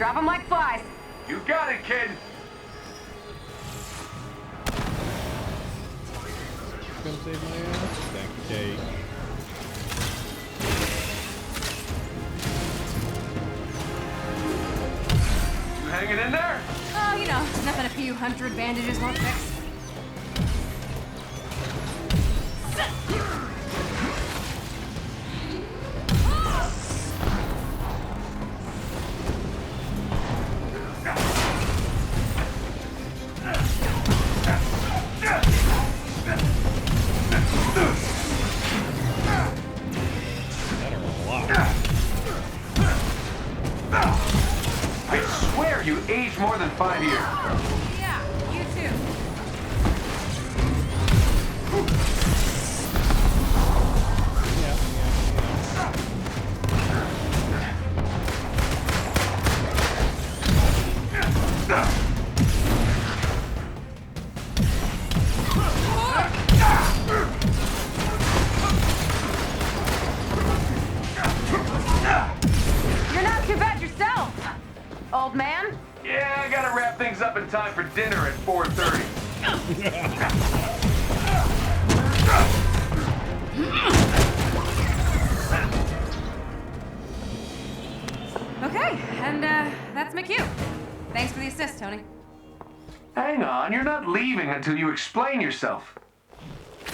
Drop them like flies. You got it, kid. Come save my ass. Thank you, Kate. You hanging in there? Oh, you know, nothing a few hundred bandages won't fix. That are a lot. I swear you aged more than 5 years. Yeah, you too. You're not too bad yourself, old man. Yeah, I gotta wrap things up in time for dinner at 4:30. Okay, and that's McHugh. Thanks for the assist, Tony. Hang on, you're not leaving until you explain yourself.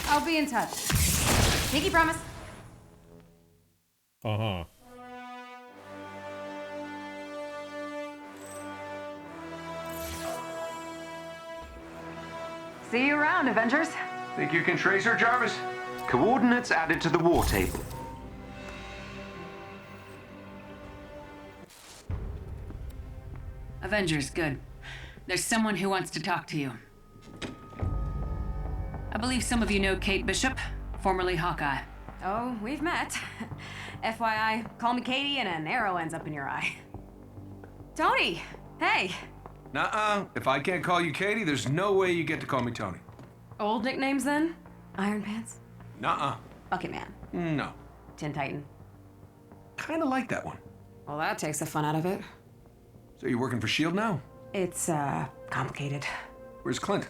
I'll be in touch. Pinky promise. Uh-huh. See you around, Avengers. Think you can trace her, Jarvis? Coordinates added to the war table. Avengers, good. There's someone who wants to talk to you. I believe some of you know Kate Bishop, formerly Hawkeye. Oh, we've met. FYI, call me Katie and an arrow ends up in your eye. Tony, hey. Nuh-uh. If I can't call you Katie, there's no way you get to call me Tony. Old nicknames then? Iron Pants? Nuh-uh. Bucket Man? No. Tin Titan? Kinda like that one. Well, that takes the fun out of it. So you're working for S.H.I.E.L.D. now? It's, complicated. Where's Clint?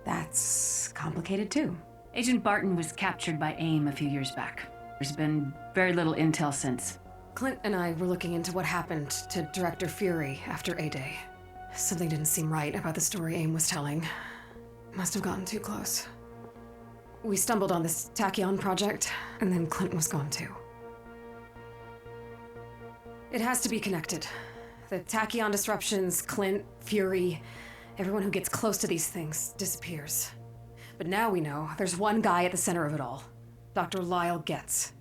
That's complicated too. Agent Barton was captured by AIM a few years back. There's been very little intel since. Clint and I were looking into what happened to Director Fury after A-Day. Something didn't seem right about the story AIM was telling. Must have gotten too close. We stumbled on this Tachyon project, and then Clint was gone too. It has to be connected. The Tachyon disruptions, Clint, Fury, everyone who gets close to these things disappears. But now we know there's one guy at the center of it all. Dr. Lyle Getz.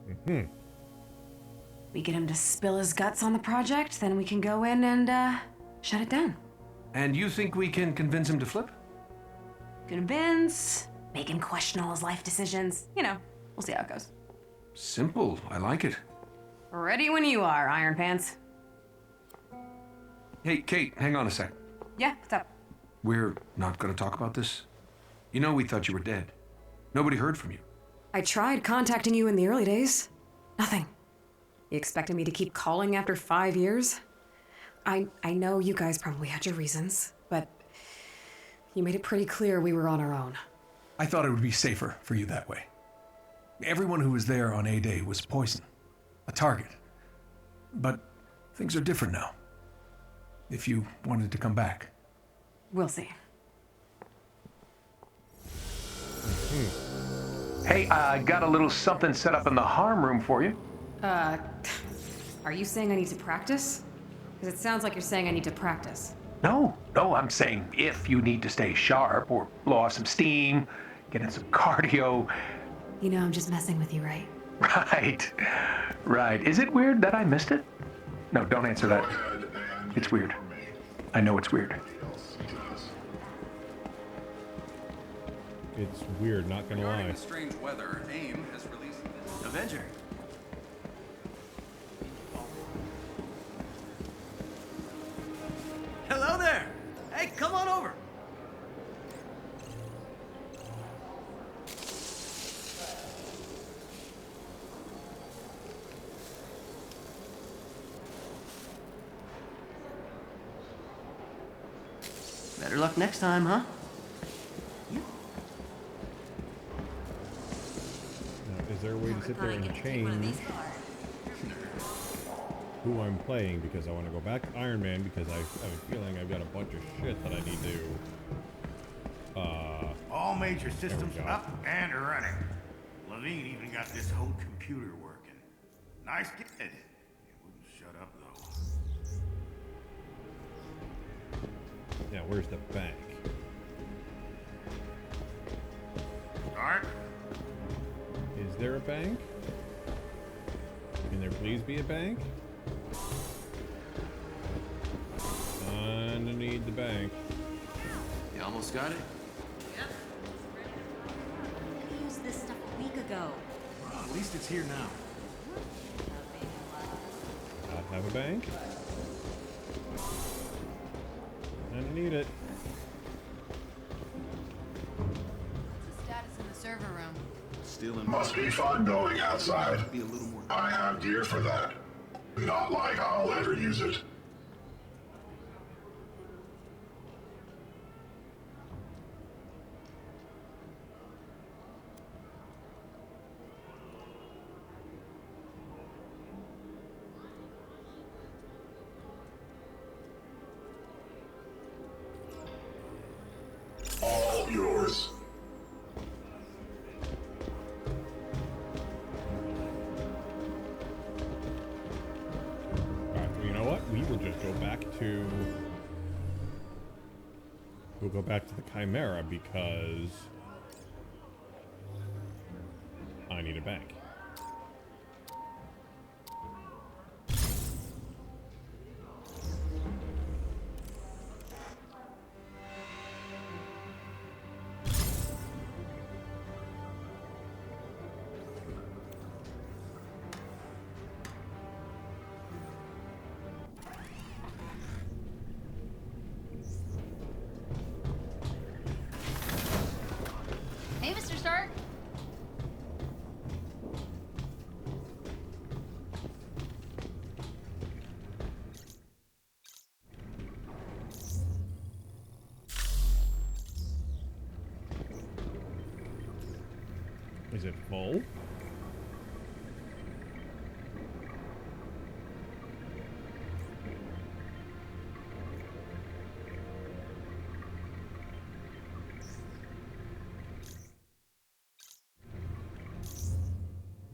Mm-hmm. We get him to spill his guts on the project, then we can go in and, shut it down. And you think we can convince him to flip? Convince, make him question all his life decisions. You know, we'll see how it goes. Simple. I like it. Ready when you are, Iron Pants. Hey, Kate, hang on a sec. Yeah, what's up? We're not gonna talk about this. You know we thought you were dead. Nobody heard from you. I tried contacting you in the early days. Nothing. You expected me to keep calling after 5 years? I know you guys probably had your reasons, but you made it pretty clear we were on our own. I thought it would be safer for you that way. Everyone who was there on A-Day was poison. A target. But things are different now. If you wanted to come back. We'll see. Hey, I got a little something set up in the harm room for you. Are you saying I need to practice? Because it sounds like you're saying I need to practice. No, I'm saying if you need to stay sharp or blow off some steam, get in some cardio. You know I'm just messing with you, right? Right. Is it weird that I missed it? No, don't answer that. It's weird. I know it's weird. It's weird, not gonna Regarding lie. the strange weather, AIM has released Avenger. Hello there! Hey, come on over! Better luck next time, huh? Now, is there a way to sit there and change who I'm playing? Because I want to go back to Iron Man because I have a feeling I've got a bunch of shit that I need to. All major systems up and running. Levine even got this whole computer working. Nice kid. It wouldn't shut up though. Now, where's the bank? Start. Is there a bank? Can there please be a bank? I need the bank. You almost got it? Yep. I used this stuff a week ago. Well, at least it's here now. Not have a bank? I need it. What's the status in the server room? Still in. Must be fun going outside. Be a little more. I have gear for that. Not like I'll ever use it. All yours. Alright, well, you know what? We will just go back to... We'll go back to the Chimera because... I need a bank. Hey, Mr. Stark. Is it full?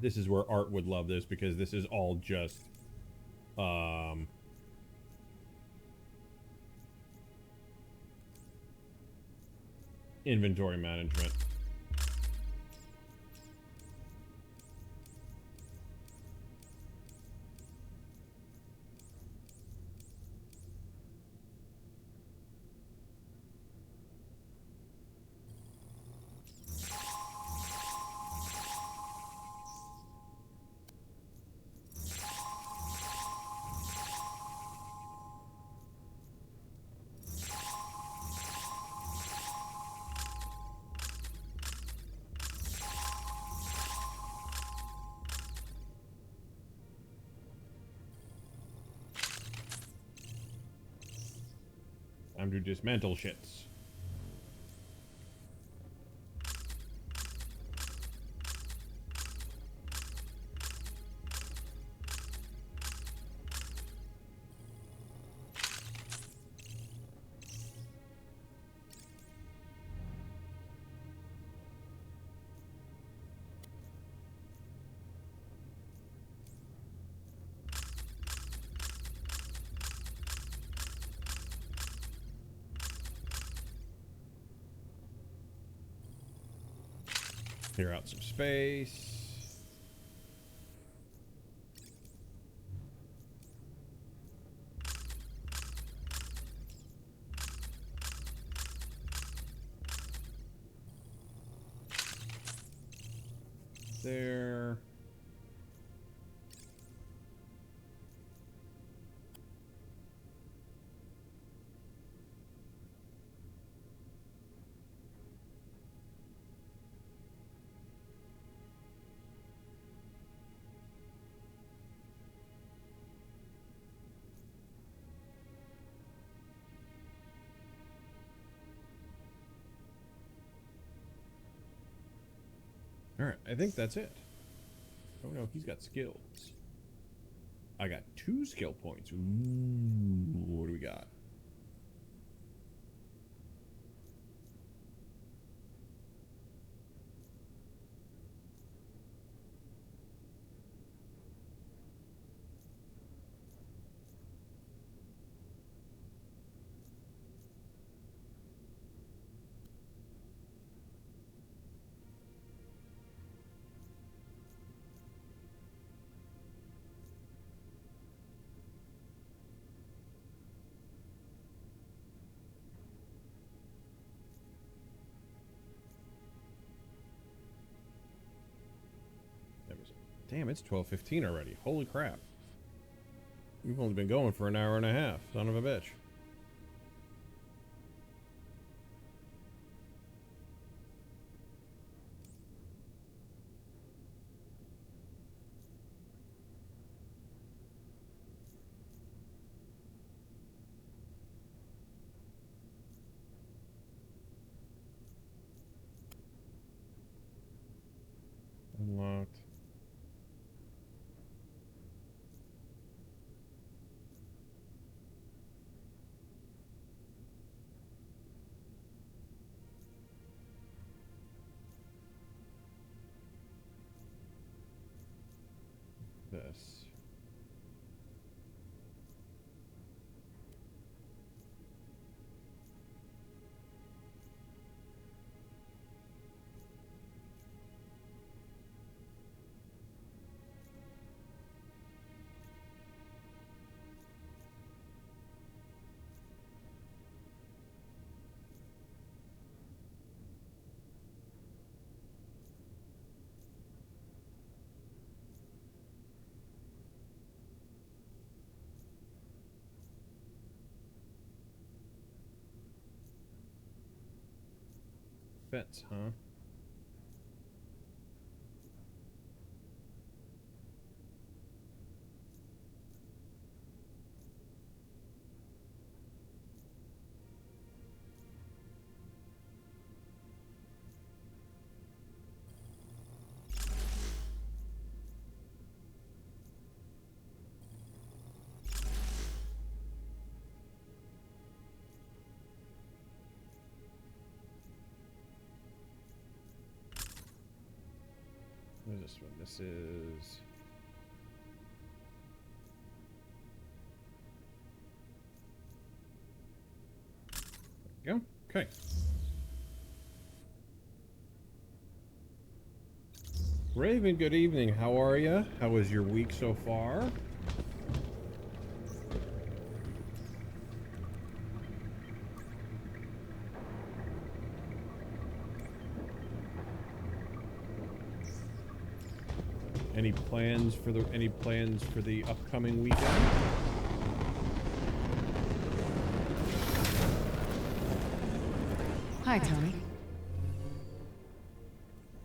This is where Art would love this because this is all just inventory management. Time to dismantle shits. Clear out some space. There. Alright, I think that's it. Oh no, he's got skills. I got 2 skill points. Ooh, what do we got? Damn, it's 12:15 already. Holy crap. We've only been going for an hour and a half. Son of a bitch. Unlocked. This. Fence, huh? What is this one? This is... There we go. Okay. Raven, good evening. How are you? How was your week so far? Any plans for the upcoming weekend? Hi, Tony.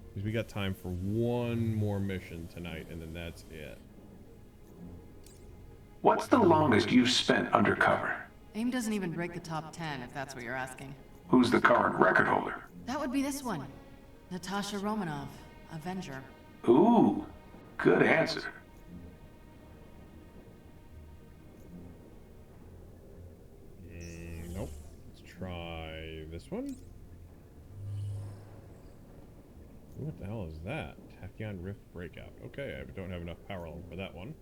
Because we got time for one more mission tonight, and then that's it. What's the longest you've spent undercover? AIM doesn't even break the top 10, if that's what you're asking. Who's the current record holder? That would be this one. Natasha Romanov, Avenger. Ooh, good answer. Nope. Let's try this one. What the hell is that? Tachyon Rift Breakout. Okay, I don't have enough power level for that one.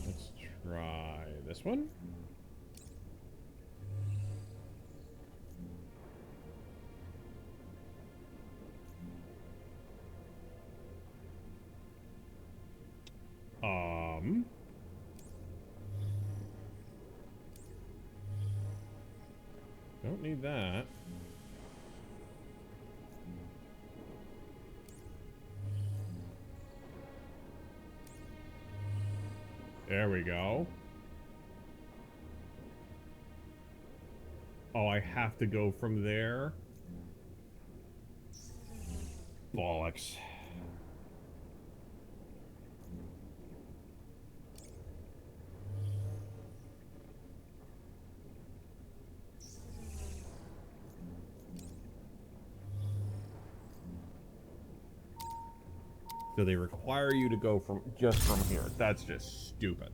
Let's try this one. Don't need that. There we go. Oh, I have to go from there? Bollocks. So they require you to go from just from here. That's just stupid.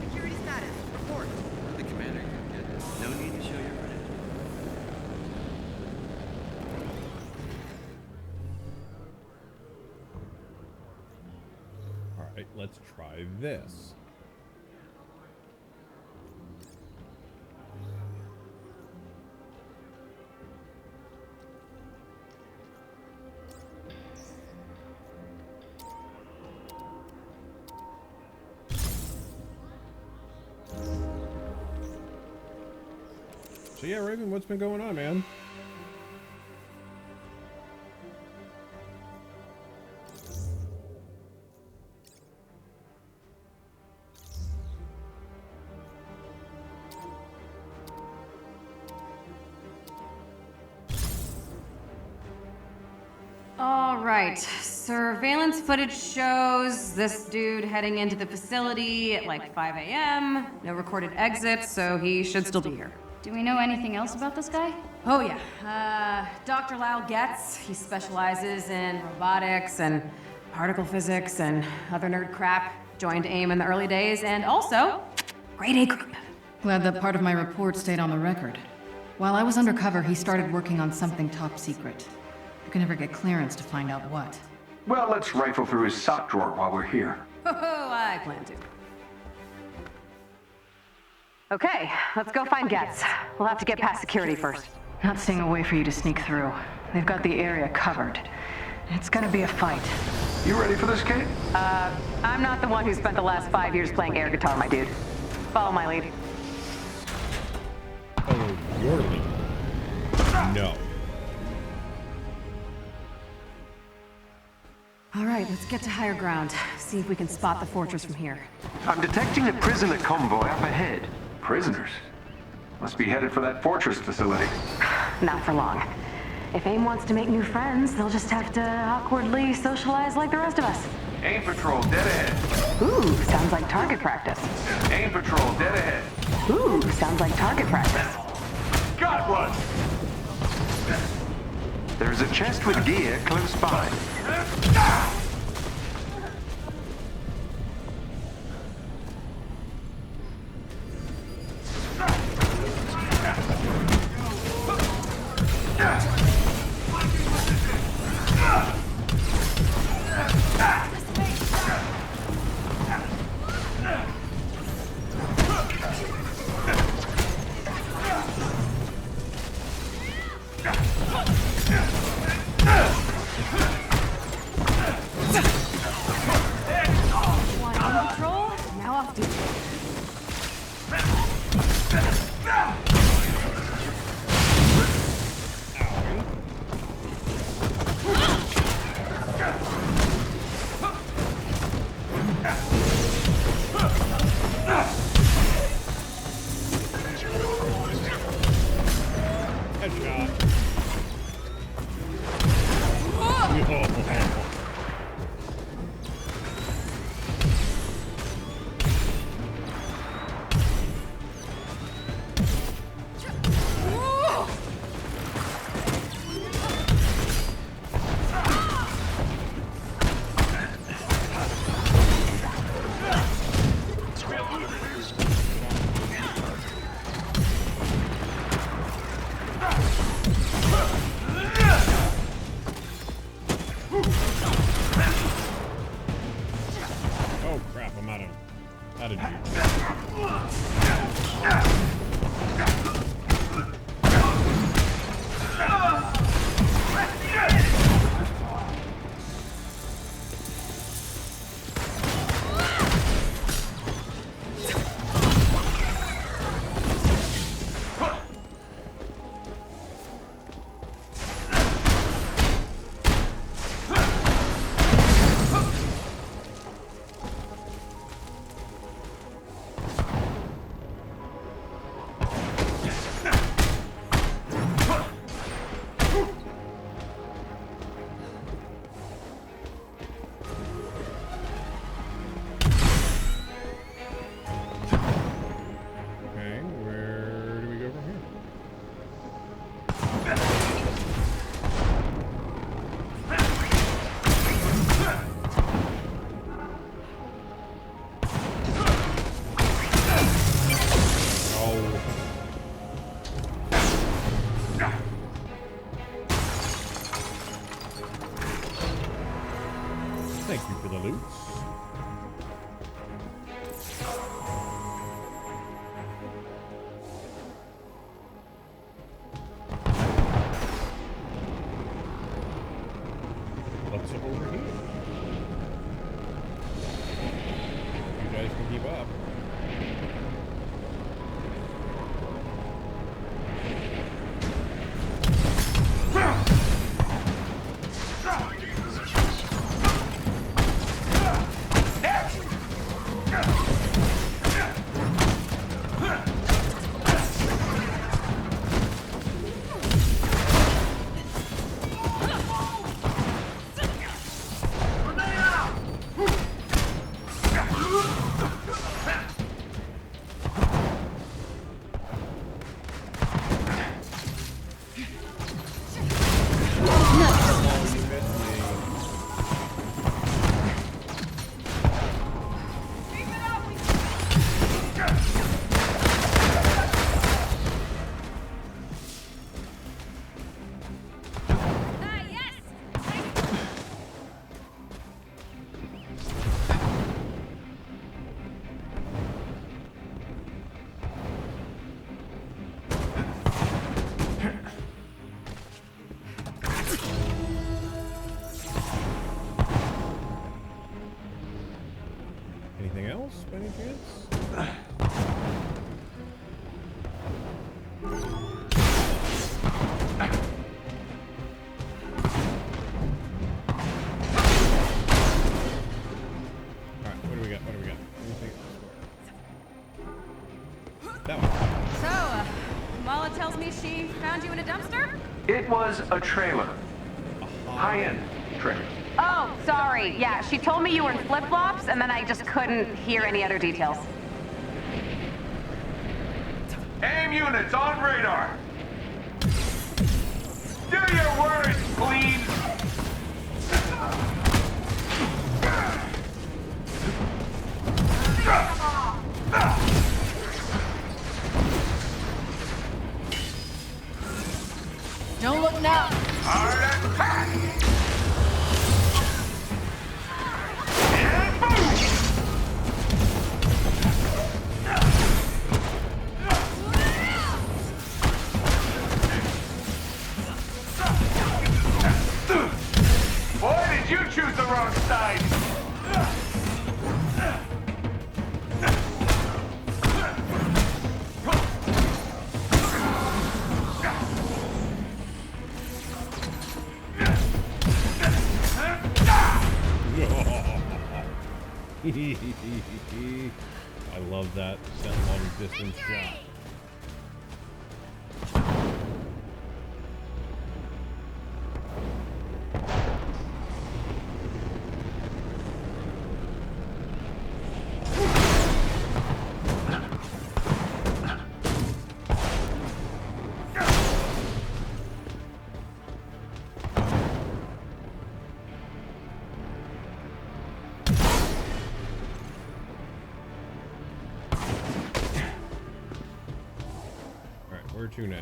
Security status. Report. The commander can get it. No need to show your credentials. Alright, let's try this. So yeah, Raven, what's been going on, man? All right. Surveillance footage shows this dude heading into the facility at like 5 a.m. No recorded exits, so he should still be here. Do we know anything else about this guy? Oh yeah. Dr. Lyle Getz. He specializes in robotics and particle physics and other nerd crap. Joined AIM in the early days, and also grade A group. Glad that part of my report stayed on the record. While I was undercover, he started working on something top secret. You can never get clearance to find out what. Well, let's rifle through his sock drawer while we're here. Oh, I plan to. Okay, let's go find Getz. We'll have to get past security first. Not staying away for you to sneak through. They've got the area covered. It's gonna be a fight. You ready for this, Kate? I'm not the one who spent the last 5 years playing air guitar, my dude. Follow my lead. Oh, your lead. No. All right, let's get to higher ground. See if we can spot the fortress from here. I'm detecting a prisoner convoy up ahead. Prisoners? Must be headed for that fortress facility. Not for long. If AIM wants to make new friends, they'll just have to awkwardly socialize like the rest of us. AIM patrol, dead ahead. Ooh, sounds like target practice. AIM patrol, dead ahead. Ooh, sounds like target practice. Got one! There is a chest with gear close by. Mala tells me she found you in a dumpster? It was a trailer. High-end trailer. Oh, sorry. Yeah, she told me you were in flip-flops, and then I just couldn't hear any other details. AIM units on radar. Do your words, please. Don't look now. Hard attack. And boom. Boy, did you choose the wrong side! I love that long distance shot. Where to now?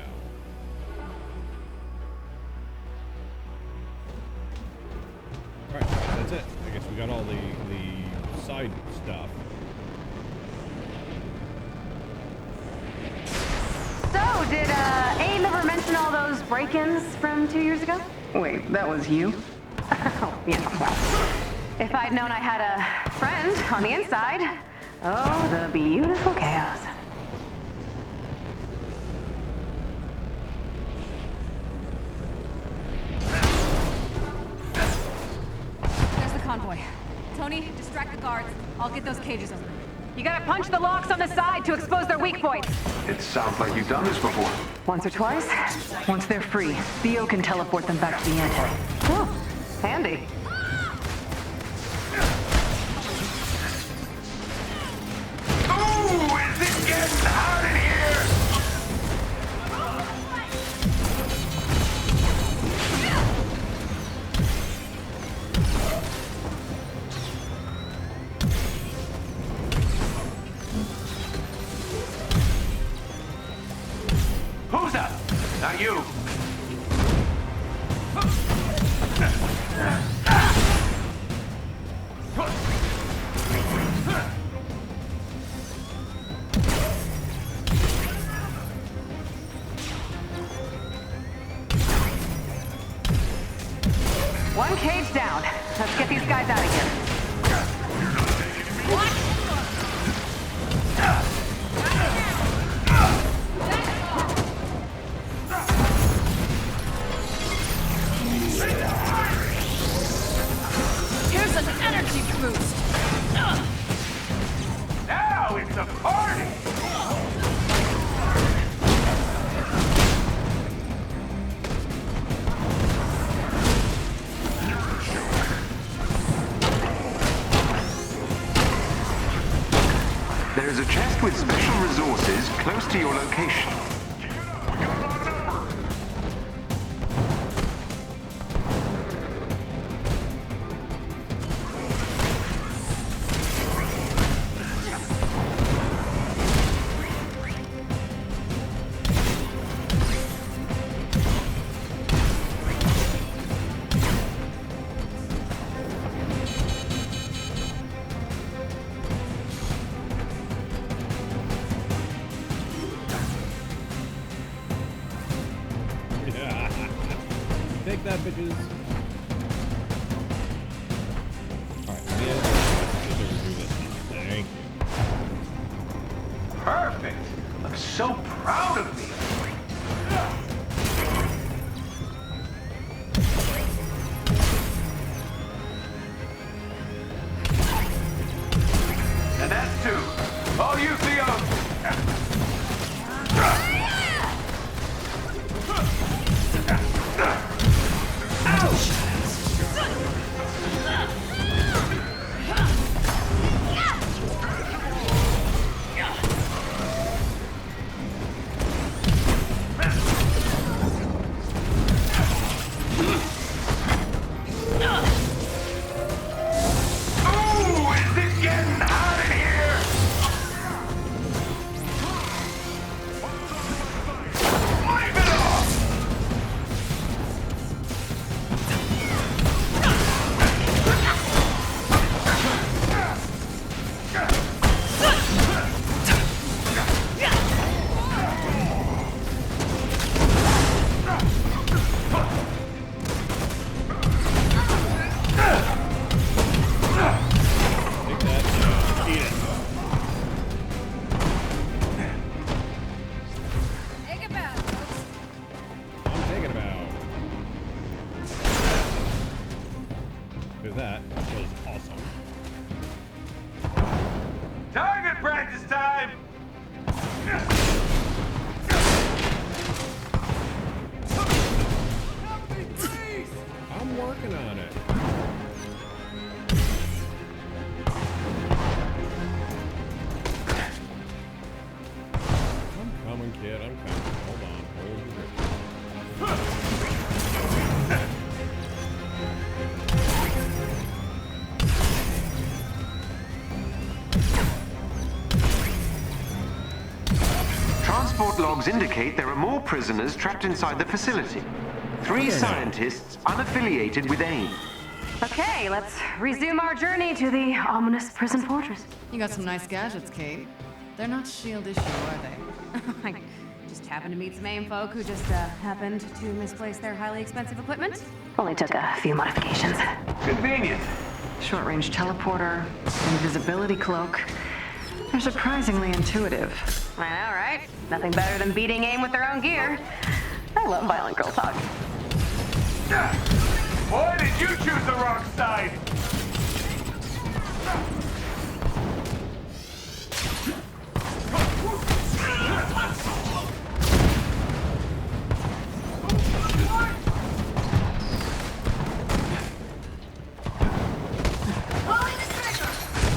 Alright, that's it. I guess we got all the side stuff. So, did AIM ever mention all those break-ins from 2 years ago? Wait, that was you? Oh, yeah, well. If I'd known I had a friend on the inside. Oh, the beautiful chaos. Convoy. Tony, distract the guards. I'll get those cages open. You gotta punch the locks on the side to expose their weak points. It sounds like you've done this before. Once or twice. Once they're free, Theo can teleport them back to the ante. Oh, handy. Ooh, is it getting hot in here? Who's that? Not you. One cage down. Let's get these guys out of here. Here's an energy boost. Now it's a party! There's a chest with special resources close to your location. Take that, bitches. Alright, thank you. Perfect. I'm so proud of me. And that's two. All you Theo. that was awesome. Target practice time! I'm working on it. I'm coming, kid. I'm coming. Hold on. Hold your grip. Transport logs indicate there are more prisoners trapped inside the facility. 3 scientists unaffiliated with AIM. Okay, let's resume our journey to the ominous prison fortress. You got some nice gadgets, Kate. They're not S.H.I.E.L.D. issue, are they? I just happened to meet some AIM folk who just happened to misplace their highly expensive equipment. Only took a few modifications. Convenient. Short-range teleporter, invisibility cloak. They're surprisingly intuitive. I know, right? Nothing better than beating AIM with their own gear. I love violent girl talk. Boy, did you choose the wrong side!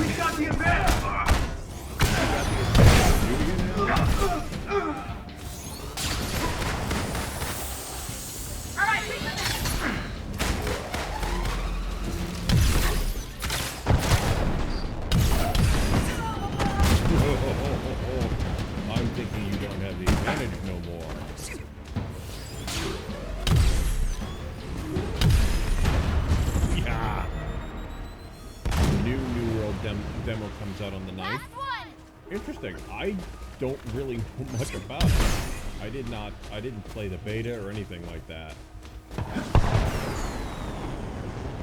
We got the advantage! I'm thinking you don't have the advantage no more. Yeah. New World demo comes out on the 9th. Interesting. I don't really know much about it. I didn't play the beta or anything like that.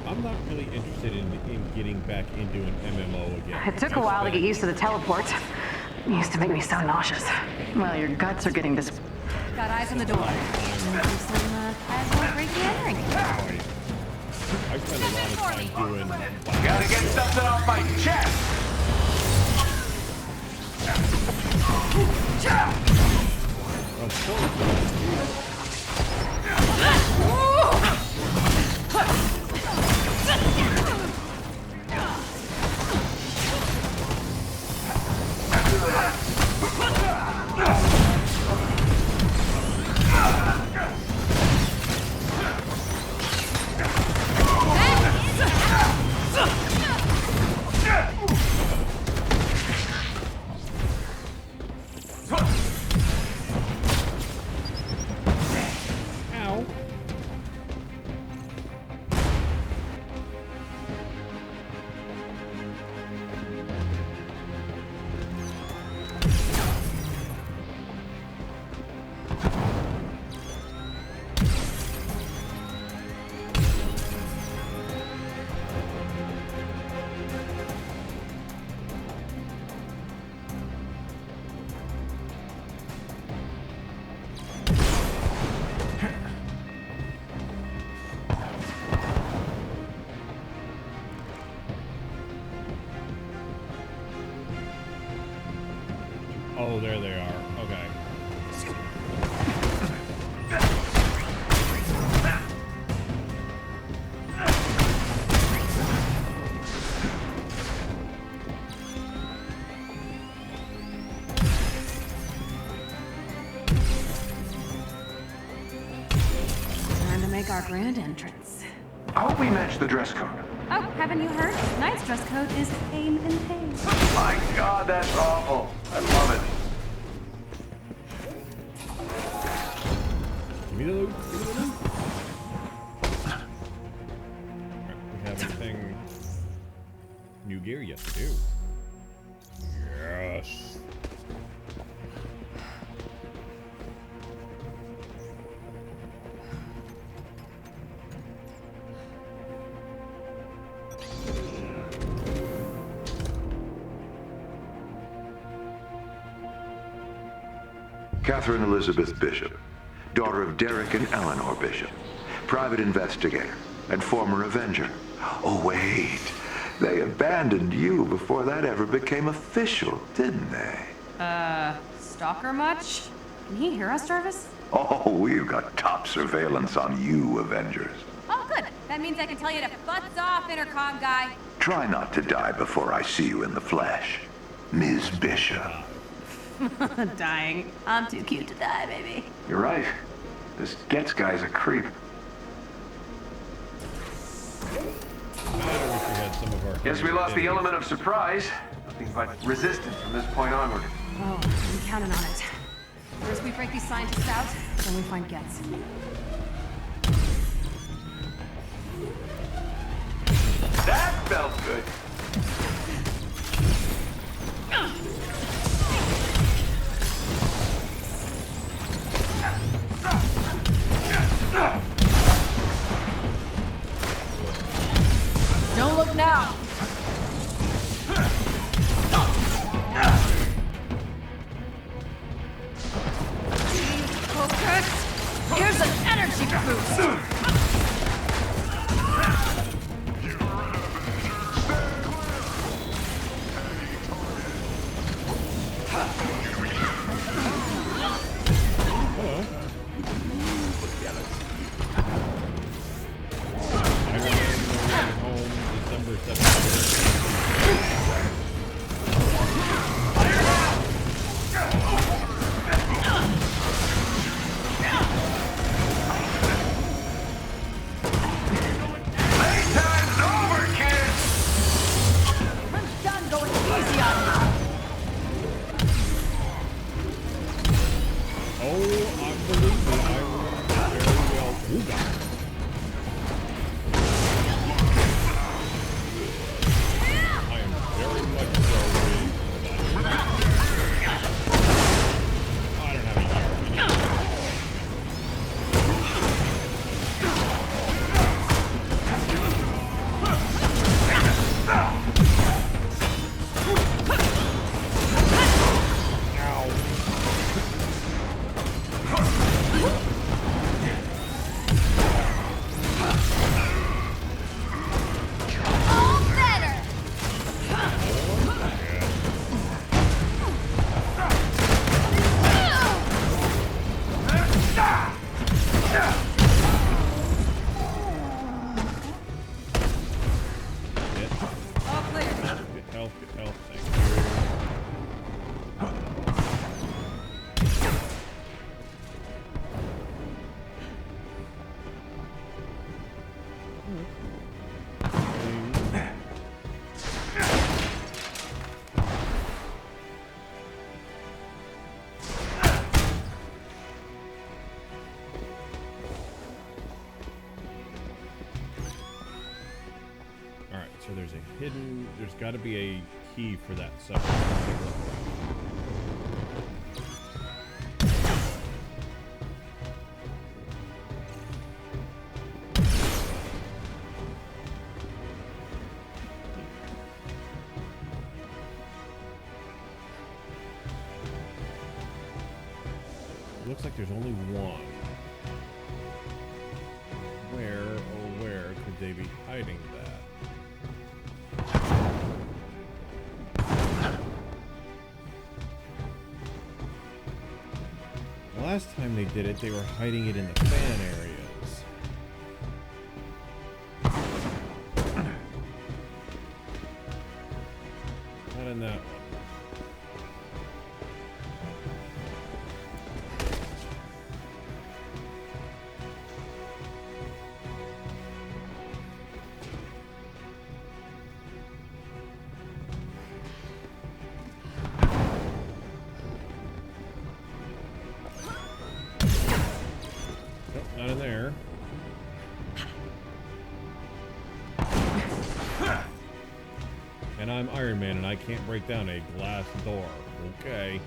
I'm not really interested in getting back into an MMO again. It took a while to get used to the teleports. It used to make me so nauseous. Well, your guts are getting this. Got eyes on the door. Some casual breaking and entering. I spent a lot of time doing. Gotta get something off my chest! Of course. Oh, there they are. Okay. Time to make our grand entrance. I hope we match the dress code. Oh, haven't you heard? Tonight's dress code is AIM and pain. My God, that's awful. I love it. Give me the loot. Give me the loot. We have anything new gear? Yes, we do. Yes. Catherine Elizabeth Bishop, daughter of Derek and Eleanor Bishop, private investigator and former Avenger. Oh, wait. They abandoned you before that ever became official, didn't they? Stalker much? Can he hear us, Jarvis? Oh, we've got top surveillance on you, Avengers. Oh, good. That means I can tell you to butts off, intercom guy. Try not to die before I see you in the flesh, Ms. Bishop. Dying. I'm too cute to die, baby. You're right. This Getz guy's a creep. Guess we lost the element of surprise. Nothing but resistance from this point onward. Oh, I'm counting on it. First we break these scientists out, then we find Getz. That felt good. Don't look now! Focus! Here's an energy boost! So there's a hidden, there's got to be a key for that sucker. Looks like there's only one. Where, oh where could they be hiding that? Last time they did it, they were hiding it in the fan areas. Not in that one. Not in there. And I'm Iron Man and I can't break down a glass door. Okay.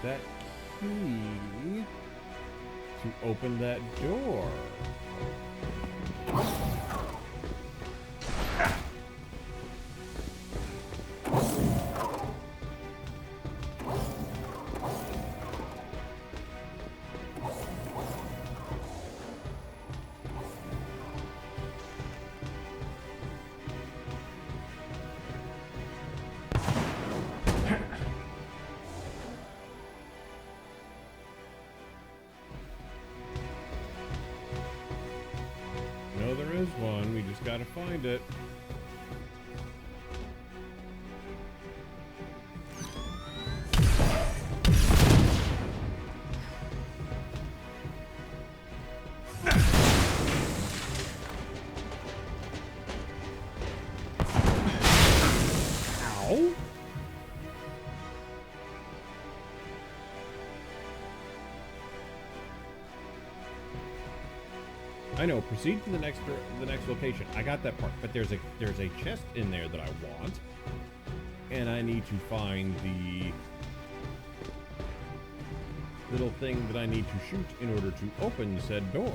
that key to open that door. No, there is one. We just gotta find it. Ow. I know. Proceed to the next location. I got that part, but there's a chest in there that I want, and I need to find the little thing that I need to shoot in order to open said door.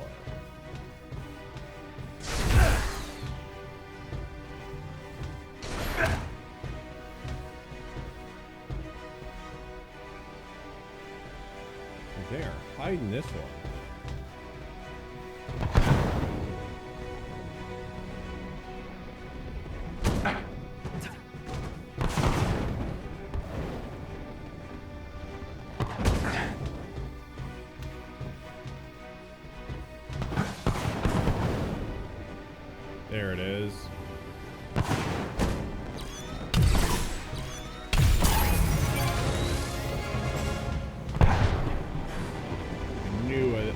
There, hiding this one. There it is.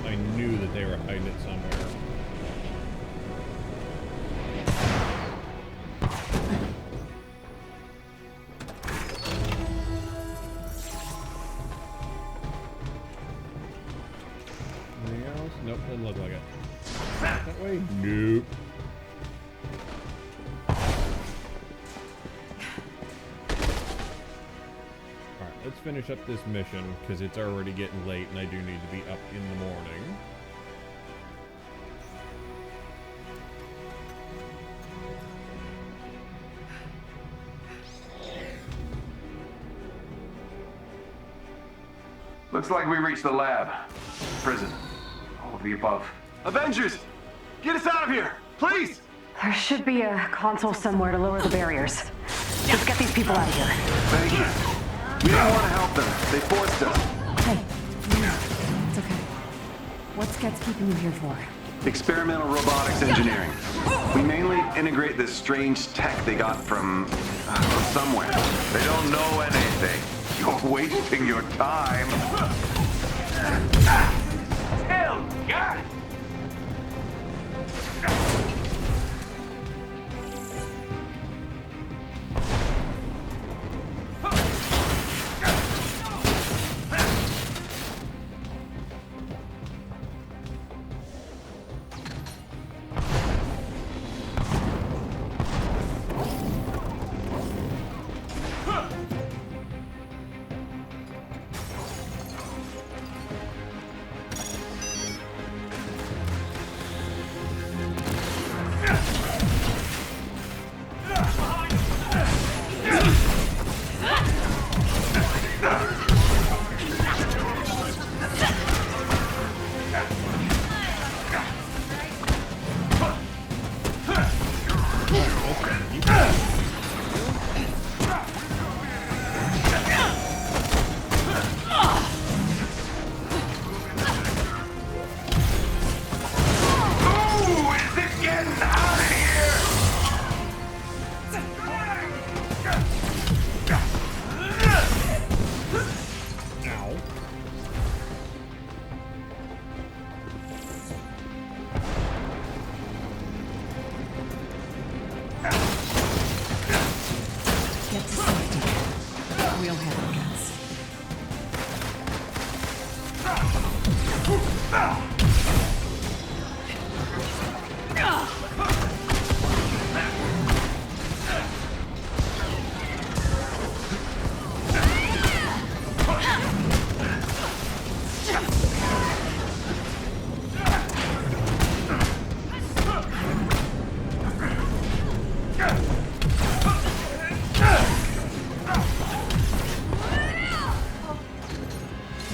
I knew that they were hiding it somewhere. Anything else? Nope, doesn't look like it. That way? Nope. Let's finish up this mission, because it's already getting late and I do need to be up in the morning. Looks like we reached the lab. Prison. All of the above. Avengers! Get us out of here! Please! There should be a console somewhere to lower the barriers. Let's get these people out of here. Thank you. We didn't want to help them. They forced us. Hey, it's okay. What's Get's keeping you here for? Experimental robotics engineering. We mainly integrate this strange tech they got from somewhere. They don't know anything. You're wasting your time. Hell, God!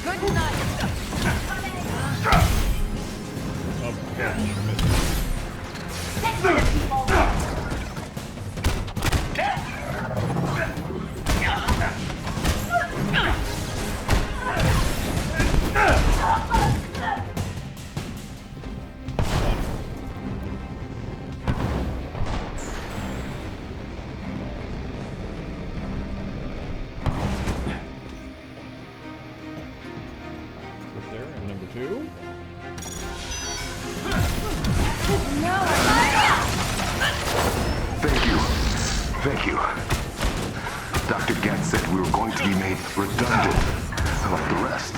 Good night. Two. Thank you. Dr. Getz said we were going to be made redundant. How about the rest?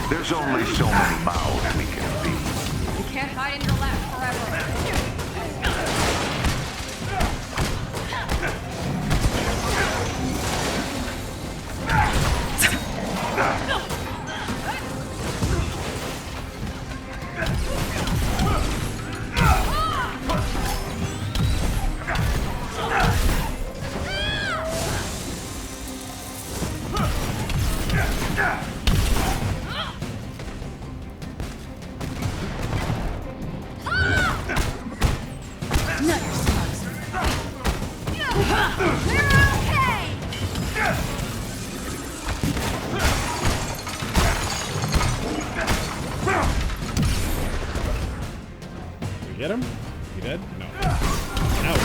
There's only so many mouths we can feed. You can't hide in your lab forever. Get him? You dead? No. No.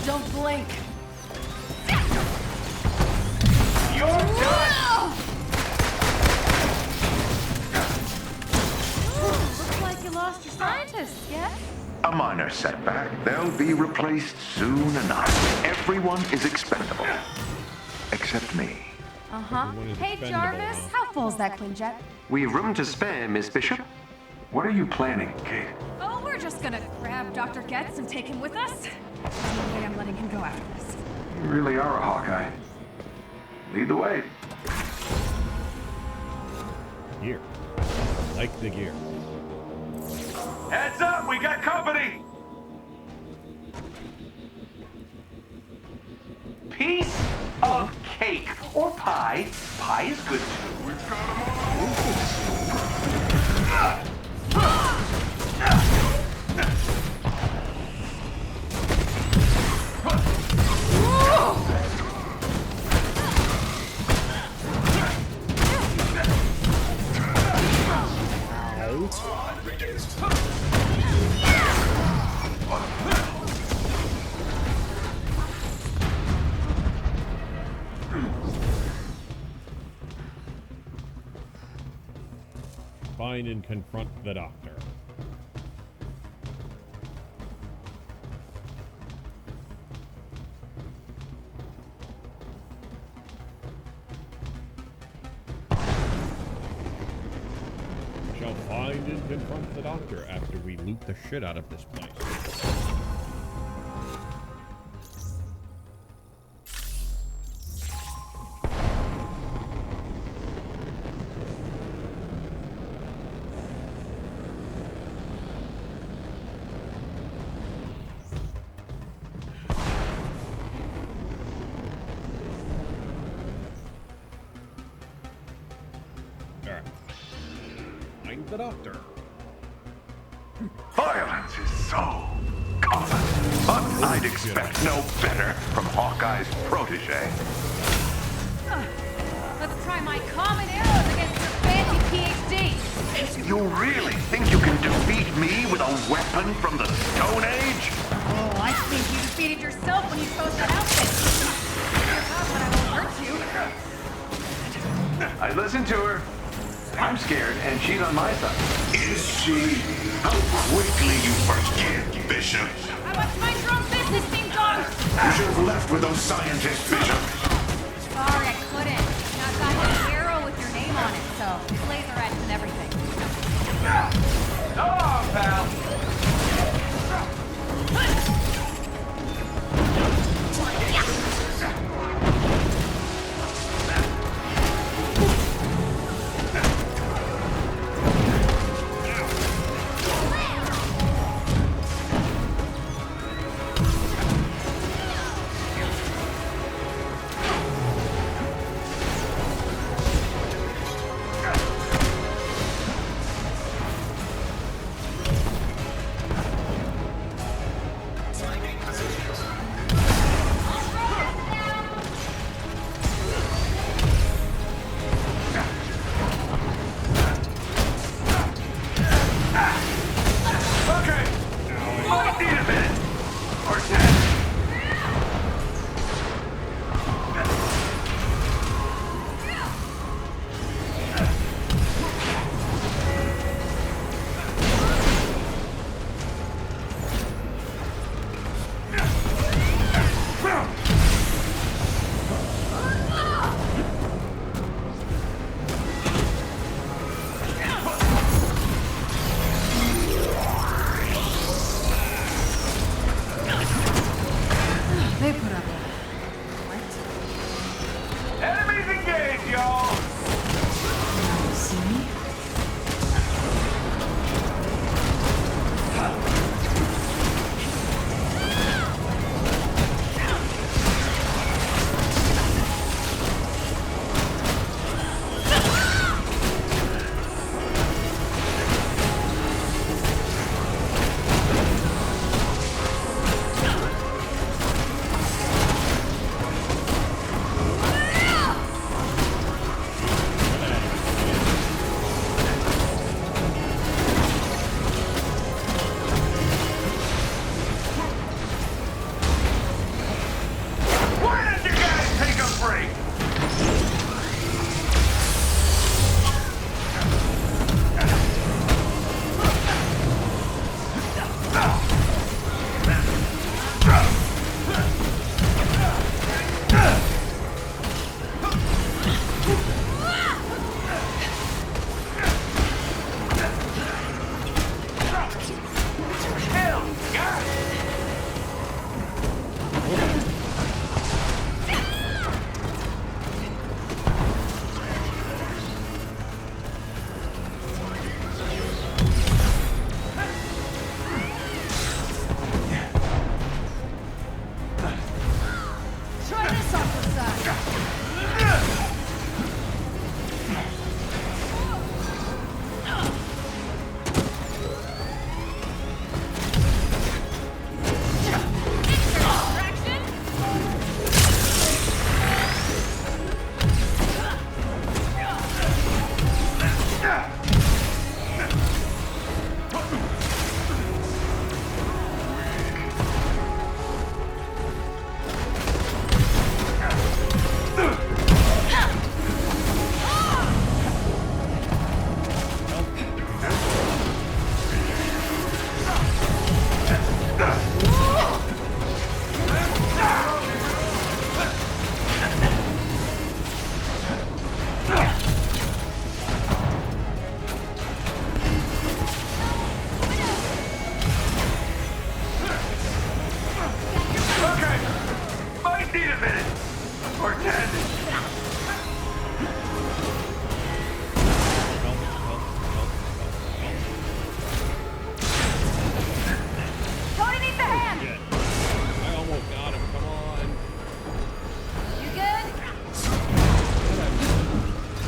Don't blink. You're done! Looks like you lost your scientists, yes? A minor setback. They'll be replaced soon enough. Everyone is expendable. Except me. Uh-huh. Hey, Jarvis, how full's that Quinjet? We've room to spare, Miss Bishop. What are you planning, Kate? Oh, we're just gonna grab Dr. Getz and take him with us. There's no way I'm letting him go after this. You really are a Hawkeye. Lead the way. Gear. Like the gear. Heads up, we got company! Piece of cake or pie. Pie is good too. We've got Find and confront the doctor. We shall find and confront the doctor after we loot the shit out of this place. The doctor. Violence is so common, but I'd expect no better from Hawkeye's protege. Let's try my common arrows against your fancy PhD. You really think you can defeat me with a weapon from the Stone Age? Oh, I think you defeated yourself when you chose that outfit. I won't hurt you. I listened to her. I'm scared, and she's on my side. Is she? How quickly you forget, Bishop. I must mind your own business, Ding Dong. You should have left with those scientists, Bishop. Sorry, I couldn't. Now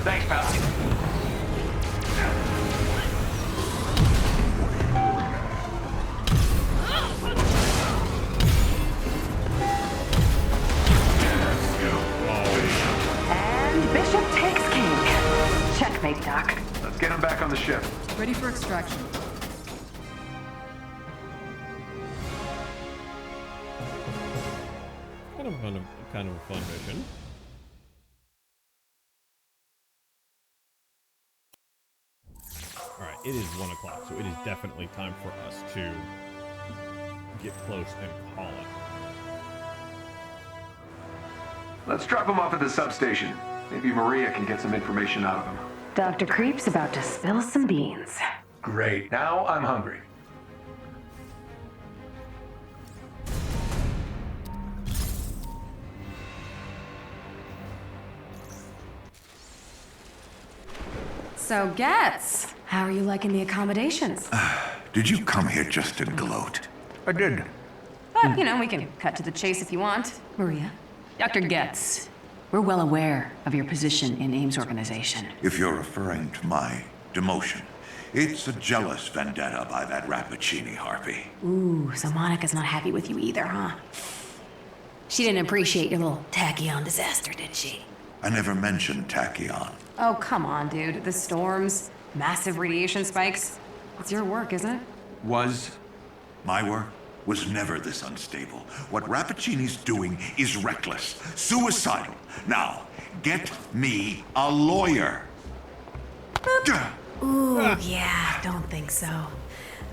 Thanks, pal. And Bishop takes King. Checkmate, Doc. Let's get him back on the ship. Ready for extraction. Kind of a fun mission. Alright, it is 1 o'clock, so it is definitely time for us to get close and call it. Let's drop him off at the substation. Maybe Maria can get some information out of him. Dr. Creep's about to spill some beans. Great. Now I'm hungry. So, Getz, how are you liking the accommodations? Did you come here just to gloat? I did. But, you know, we can cut to the chase if you want. Maria? Dr. Getz, we're well aware of your position in AIM's organization. If you're referring to my demotion, it's a jealous vendetta by that Rappaccini harpy. Ooh, so Monica's not happy with you either, huh? She didn't appreciate your little tachyon disaster, did she? I never mentioned tachyon. Oh, come on, dude. The storms, massive radiation spikes. It's your work, isn't it? Was? My work was never this unstable. What Rappaccini's doing is reckless, suicidal. Now, get me a lawyer. Ooh, yeah, don't think so.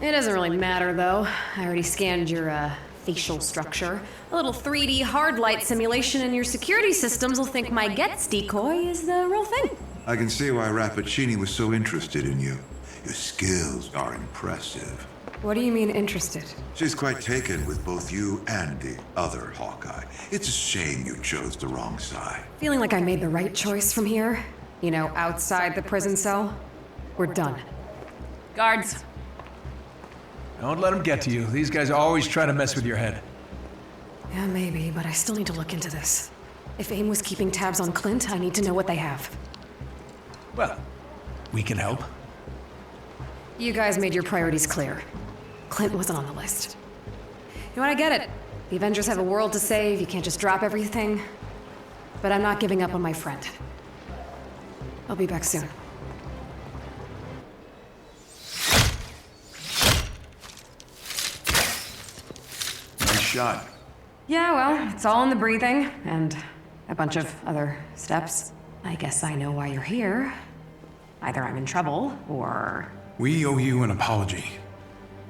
It doesn't really matter, though. I already scanned your, facial structure. A little 3D hard light simulation in your security systems will think my Getz decoy is the real thing. I can see why Rappaccini was so interested in you. Your skills are impressive. What do you mean, interested? She's quite taken with both you and the other Hawkeye. It's a shame you chose the wrong side. Feeling like I made the right choice from here? You know, outside the prison cell? We're done. Guards. Don't let them get to you. These guys always try to mess with your head. Yeah, maybe, but I still need to look into this. If AIM was keeping tabs on Clint, I need to know what they have. Well, we can help. You guys made your priorities clear. Clint wasn't on the list. You know what, I get it. The Avengers have a world to save, you can't just drop everything. But I'm not giving up on my friend. I'll be back soon. Nice shot. Yeah, well, it's all in the breathing, and a bunch of other steps. I guess I know why you're here. Either I'm in trouble, or... We owe you an apology.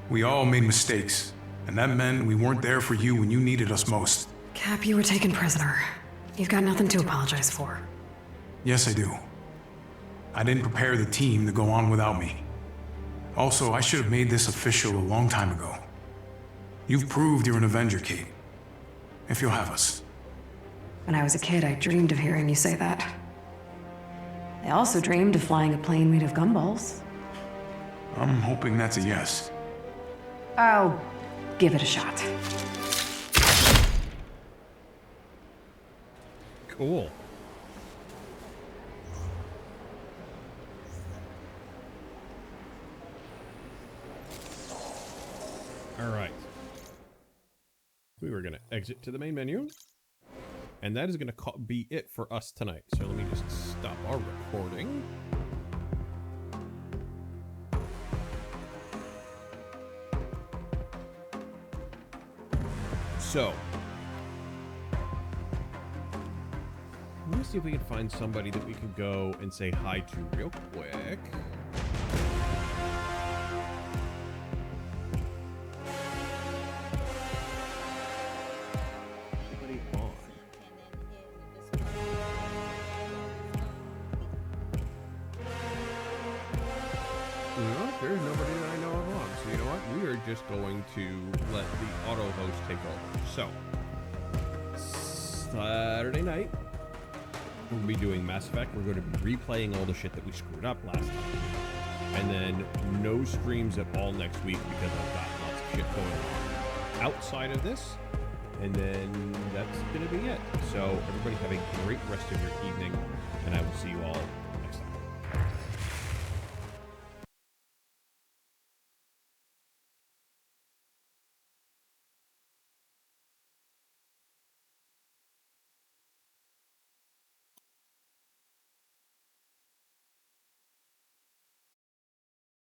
We all made mistakes, and that meant we weren't there for you when you needed us most. Cap, you were taken prisoner. You've got nothing to apologize for. Yes, I do. I didn't prepare the team to go on without me. Also, I should have made this official a long time ago. You've proved you're an Avenger, Kate. If you'll have us. When I was a kid, I dreamed of hearing you say that. I also dreamed of flying a plane made of gumballs. I'm hoping that's a yes. I'll give it a shot. Cool. All right. We were going to exit to the main menu. And that is going to be it for us tonight. So let me just stop our recording. So, let me see if we can find somebody that we could go and say hi to real quick. Anybody on? No, there's nobody that I know of on. So you know what? We are just going to let the auto host take over. So, Saturday night, we'll be doing Mass Effect. We're going to be replaying all the shit that we screwed up last time. And then no streams at all next week because I've got lots of shit going on outside of this. And then that's going to be it. So everybody have a great rest of your evening, and I will see you all